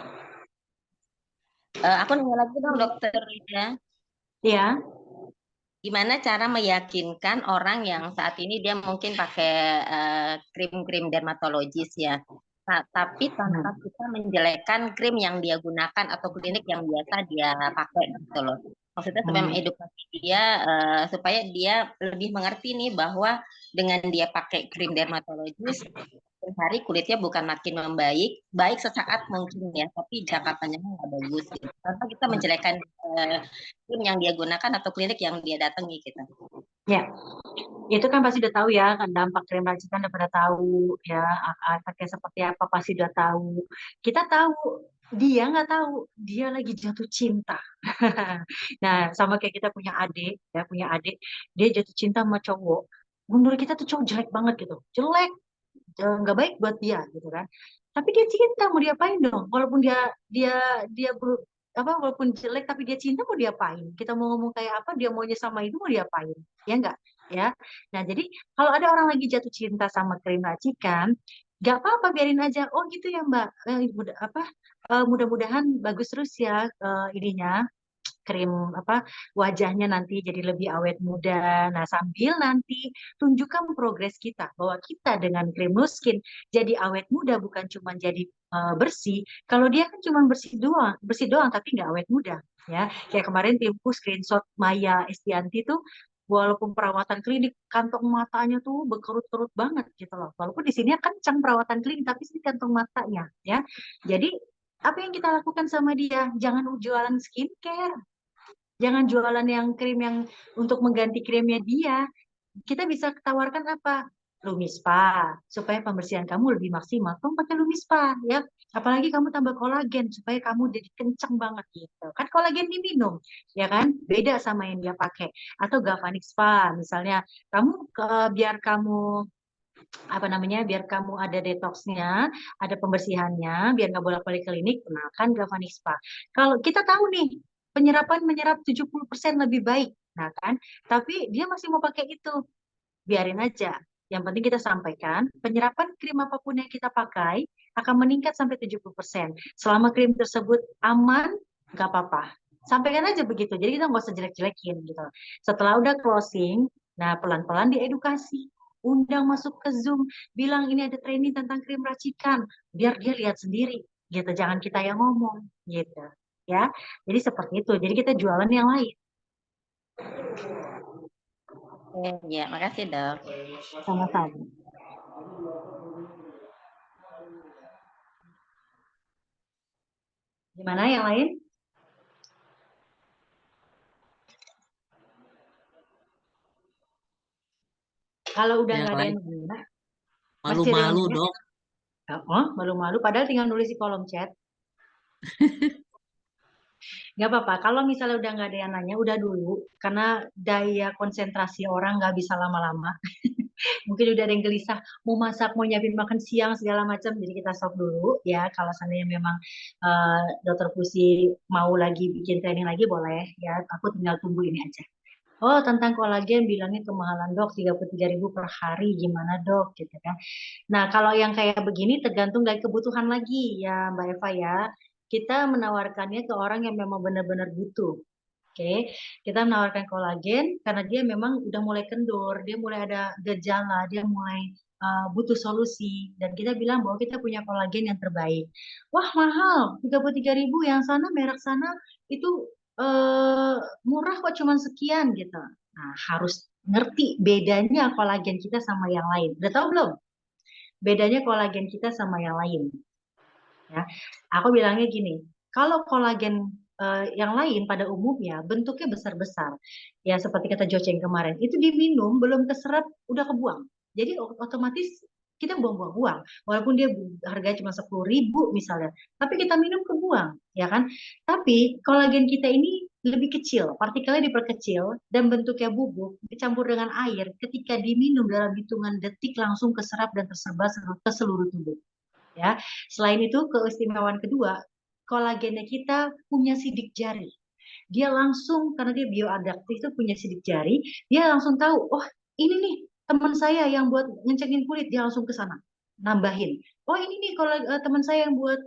Aku nanya lagi dong dokter Rida. Ya. Gimana cara meyakinkan orang yang saat ini dia mungkin pakai krim-krim dermatologis ya, tapi tanpa kita menjelekkan krim yang dia gunakan atau klinik yang biasa dia pakai gitu loh. Maksudnya supaya mengedukasi dia supaya dia lebih mengerti nih bahwa dengan dia pakai krim dermatologis hari kulitnya bukan makin membaik, baik sesaat mungkin ya, tapi jangka panjangnya nggak bagus. Gitu. Tanpa kita menjelekkan krim yang dia gunakan atau klinik yang dia datangi gitu. Ya, itu kan pasti udah tahu ya, kan dampak krim racikan udah pada tahu ya, efeknya seperti apa pasti udah tahu. Kita tahu, dia nggak tahu, dia lagi jatuh cinta. Nah, sama kayak kita punya adik, ya punya adik, dia jatuh cinta sama cowok. Menurut kita tuh cowok jelek banget gitu, jelek, nggak baik buat dia gitu kan. Tapi dia cinta, mau diapain dong? Walaupun dia dia walaupun jelek tapi dia cinta, mau diapain? Kita mau ngomong kayak apa, dia maunya sama itu, mau diapain? Ya enggak, ya. Nah, jadi kalau ada orang lagi jatuh cinta sama krim racikan, nggak apa-apa, biarin aja. Oh gitu ya Mbak. Mudah-mudahan bagus terus ya, ininya, krim wajahnya nanti jadi lebih awet muda. Nah, sambil nanti tunjukkan progres kita bahwa kita dengan krim Nu Skin jadi awet muda, bukan cuma jadi bersih. Kalau dia kan cuma bersih doang tapi nggak awet muda, ya. Kayak kemarin timku screenshot Maya Estianti tuh, walaupun perawatan klinik, kantong matanya tuh berkerut-kerut banget gitu loh. Walaupun di sini kencang perawatan klinik, tapi sini kantong matanya, ya. Jadi apa yang kita lakukan sama dia? Jangan jualan skincare. Jangan jualan yang krim yang untuk mengganti krimnya dia. Kita bisa tawarkan apa? Lumispa, supaya pembersihan kamu lebih maksimal. Kamu pakai Lumispa, ya. Apalagi kamu tambah kolagen, supaya kamu jadi kenceng banget gitu. Kan kolagen diminum, ya kan? Beda sama yang dia pakai. Atau Galvanic Spa, misalnya. Biar kamu biar kamu ada detoxnya, ada pembersihannya, biar nggak bolak-balik klinik, gunakan Galvanic Spa. Kalau kita tahu nih, penyerapan menyerap 70% lebih baik, nah kan, tapi dia masih mau pakai itu, biarin aja. Yang penting kita sampaikan, penyerapan krim apapun yang kita pakai akan meningkat sampai 70%. Selama krim tersebut aman, nggak apa-apa. Sampaikan aja begitu, jadi kita nggak usah jelek-jelekin gitu. Setelah udah closing, nah pelan-pelan diedukasi. Undang masuk ke Zoom, bilang ini ada training tentang krim racikan, biar dia lihat sendiri, gitu. Jangan kita yang ngomong, gitu. Ya, jadi seperti itu. Jadi kita jualan yang lain. Ya, makasih dok. Sama-sama. Gimana yang lain? Kalau udah Yang nggak ada lain yang guna, masih ada yang malu-malu nanya? dok. Oh, malu-malu. Padahal tinggal nulis di kolom chat. Nggak apa-apa. Kalau misalnya udah nggak ada yang nanya, udah dulu. Karena daya konsentrasi orang nggak bisa lama-lama. Mungkin udah ada yang gelisah, mau masak, mau nyiapin makan siang, segala macam. Jadi kita stop dulu ya. Kalau seandainya memang Dokter Pusi mau lagi bikin training lagi, boleh ya. Aku tinggal tunggu ini aja. Oh, tentang kolagen bilangnya kemahalan dok, 33.000 per hari, gimana dok, gitu kan. Nah, kalau yang kayak begini tergantung dari kebutuhan lagi ya Mbak Eva ya. Kita menawarkannya ke orang yang memang benar-benar butuh. Oke, kita menawarkan kolagen karena dia memang udah mulai kendur, dia mulai ada gejala, dia mulai butuh solusi. Dan kita bilang bahwa kita punya kolagen yang terbaik. Wah, mahal, 33.000, yang sana, merek sana itu eh, murah kok, cuman sekian gitu. Nah, harus ngerti bedanya kolagen kita sama yang lain. Udah tahu belum? Bedanya kolagen kita sama yang lain. Ya, aku bilangnya gini, kalau kolagen yang lain pada umumnya bentuknya besar-besar, ya seperti kata Joce yang kemarin, itu diminum belum keserap udah kebuang. Jadi otomatis kita buang-buang uang, walaupun dia harganya cuma 10.000 misalnya, tapi kita minum kebuang, ya kan? Tapi kolagen kita ini lebih kecil, partikelnya diperkecil dan bentuknya bubuk, dicampur dengan air, ketika diminum dalam hitungan detik langsung keserap dan tersebar ke seluruh tubuh. Ya, selain itu keistimewaan kedua, kolagennya kita punya sidik jari. Dia langsung, karena dia bioadaptif itu punya sidik jari, dia langsung tahu, oh ini nih teman saya yang buat ngecengin kulit, dia langsung ke sana nambahin. Oh ini nih kalau teman saya yang buat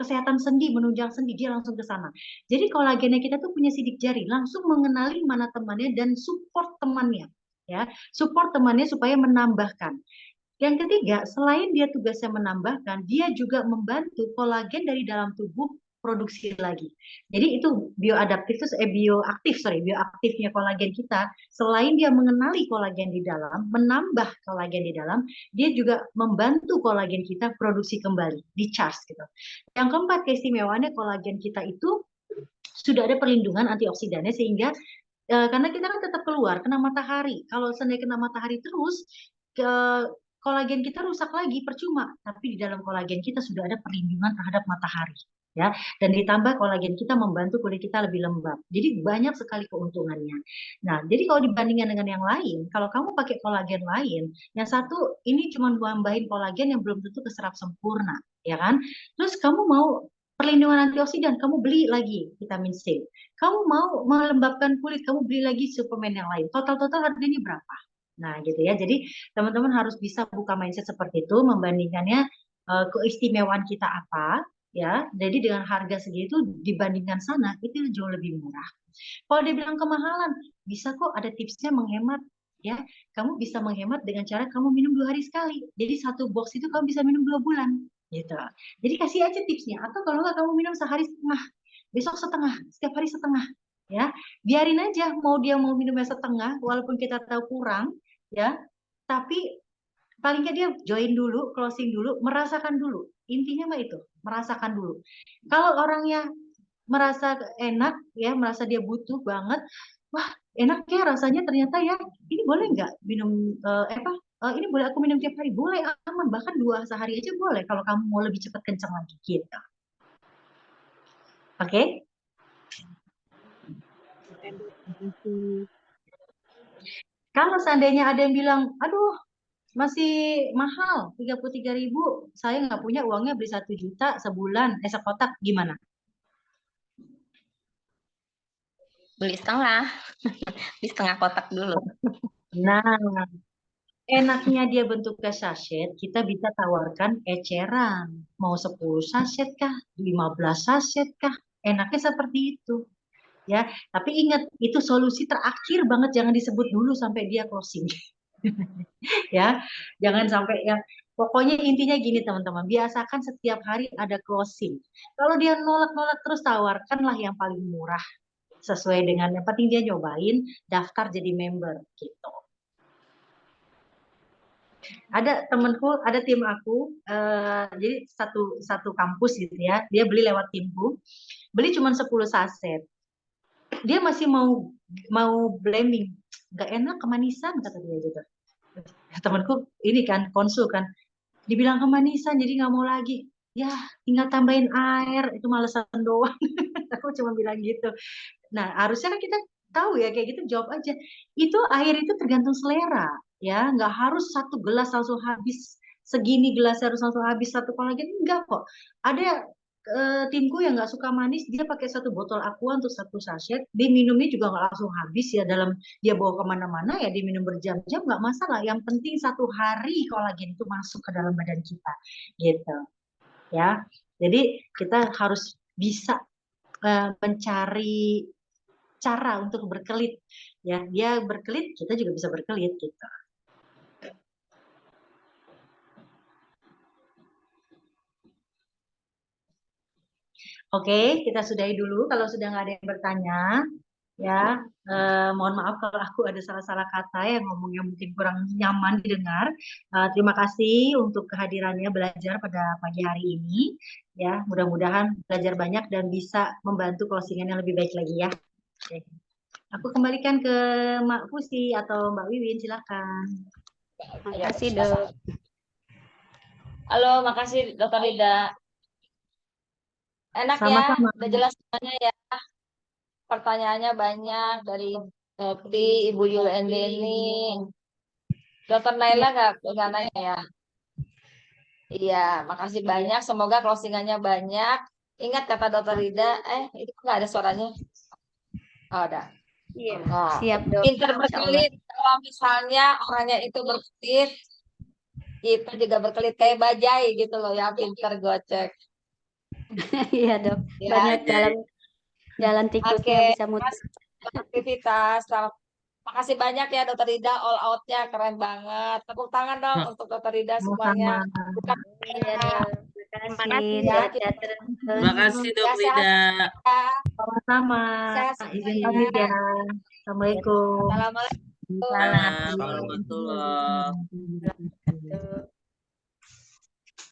kesehatan sendi, menunjang sendi, dia langsung ke sana. Jadi kolagennya kita tuh punya sidik jari, langsung mengenali mana temannya dan support temannya, ya, support temannya supaya menambahkan. Yang ketiga, selain dia tugasnya menambahkan, dia juga membantu kolagen dari dalam tubuh produksi lagi. Jadi itu bioaktifnya kolagen kita. Selain dia mengenali kolagen di dalam, menambah kolagen di dalam, dia juga membantu kolagen kita produksi kembali, di charge gitu. Yang keempat, keistimewaannya kolagen kita itu sudah ada perlindungan antioksidannya sehingga karena kita kan tetap keluar, kena matahari. Kalau seandainya kena matahari terus, kolagen kita rusak lagi, percuma. Tapi di dalam kolagen kita sudah ada perlindungan terhadap matahari. Ya, dan ditambah kolagen kita membantu kulit kita lebih lembab. Jadi banyak sekali keuntungannya. Nah, jadi kalau dibandingkan dengan yang lain, kalau kamu pakai kolagen lain, yang satu ini cuma nambahin kolagen yang belum tentu keserap sempurna, ya kan? Terus kamu mau perlindungan antioksidan, kamu beli lagi vitamin C. Kamu mau melembabkan kulit, kamu beli lagi suplemen yang lain. Total-total harganya berapa? Nah, gitu ya. Jadi teman-teman harus bisa buka mindset seperti itu, membandingkannya keistimewaan kita apa, ya. Jadi dengan harga segitu dibandingkan sana itu jauh lebih murah. Kalau dia bilang kemahalan, bisa kok ada tipsnya menghemat, ya. Kamu bisa menghemat dengan cara kamu minum 2 hari sekali. Jadi satu box itu kamu bisa minum 2 bulan, gitu. Jadi kasih aja tipsnya. Atau kalau nggak kamu minum sehari setengah, besok setengah, setiap hari setengah, ya. Biarin aja mau dia mau minumnya setengah, walaupun kita tahu kurang, ya. Tapi paling nggak dia join dulu, closing dulu, merasakan dulu. Intinya mah itu, merasakan dulu. Kalau orangnya merasa enak, ya, merasa dia butuh banget, wah enak ya rasanya ternyata ya, ini boleh nggak minum ini boleh aku minum tiap hari, boleh, aman, bahkan 2 sehari aja boleh kalau kamu mau lebih cepat kencang lagi gitu. Oke? Kalau seandainya ada yang bilang, aduh masih mahal, 33.000, saya nggak punya uangnya beli 1 juta sebulan, sekotak, gimana? Beli setengah, beli setengah kotak dulu. Nah, enaknya dia bentuknya sachet, kita bisa tawarkan eceran. Mau 10 sachet kah? 15 sachet kah? Enaknya seperti itu. Ya, tapi ingat, itu solusi terakhir banget, jangan disebut dulu sampai dia closing. Ya, jangan sampai ya. Pokoknya intinya gini teman-teman, biasakan setiap hari ada closing. Kalau dia nolak-nolak terus, tawarkanlah yang paling murah. Sesuai dengan yang penting dia nyobain, daftar jadi member gitu. Ada temenku, ada tim aku, jadi satu kampus gitu ya, dia beli lewat timku, beli cuma 10 saset. Dia masih mau blaming, nggak enak, kemanisan kata dia gitu. Temanku ini kan konsul kan, dibilang kemanisan jadi nggak mau lagi. Ya tinggal tambahin air, itu malesan doang. Aku cuma bilang gitu. Nah harusnya kan kita tahu ya kayak gitu, jawab aja. Itu air itu tergantung selera, ya nggak harus 1 gelas langsung habis. Segini gelas harus langsung habis 1 kolagen, enggak kok. Ada timku yang nggak suka manis, dia pakai 1 botol aqua untuk 1 sachet, diminumnya juga nggak langsung habis ya, dalam dia bawa kemana-mana ya diminum berjam-jam nggak masalah. Yang penting 1 hari kolagen itu masuk ke dalam badan kita, gitu ya. Jadi kita harus bisa mencari cara untuk berkelit, ya. Dia berkelit, kita juga bisa berkelit gitu. Oke, kita sudahi dulu kalau sudah nggak ada yang bertanya. Ya, mohon maaf kalau aku ada salah-salah kata yang ngomongnya mungkin kurang nyaman didengar. Terima kasih untuk kehadirannya belajar pada pagi hari ini. Ya, mudah-mudahan belajar banyak dan bisa membantu closingan yang lebih baik lagi ya. Oke. Aku kembalikan ke Mbak Fusi atau Mbak Wiwin, silakan. Terima kasih, Dok. Halo, makasih Dokter Rida. Enak Sama-sama. ya, udah jelas semuanya ya. Pertanyaannya banyak dari Devi, Ibu Yul Endeni. Dokter Naila nggak nanya ya? Iya, makasih banyak. Semoga closingannya banyak. Ingat kata Dokter Rida, itu nggak ada suaranya. Oh, udah. Iya, Nah, siap, Dok. pinter Insya Allah. berkelit. Kalau misalnya orangnya itu berkelit, itu juga berkelit kayak bajai gitu loh ya, pinter gocek. Iya, Dok. Ya. Banyak jalan tikusnya bisa muter. Aktivitas. Makasih banyak ya Dokter Rida, all out-nya keren banget. Tepuk tangan dong untuk Dokter Rida semuanya. Bukan Iya, Dok. Terima kasih. Ya, Sehat-sehat terus. Terima kasih Dok Ya, sehat. Rida. Sama-sama. Sehat Izin semuanya. pamit ya. Assalamualaikum. Assalamualaikum. Assalamualaikum warahmatullahi wabarakatuh. Betul.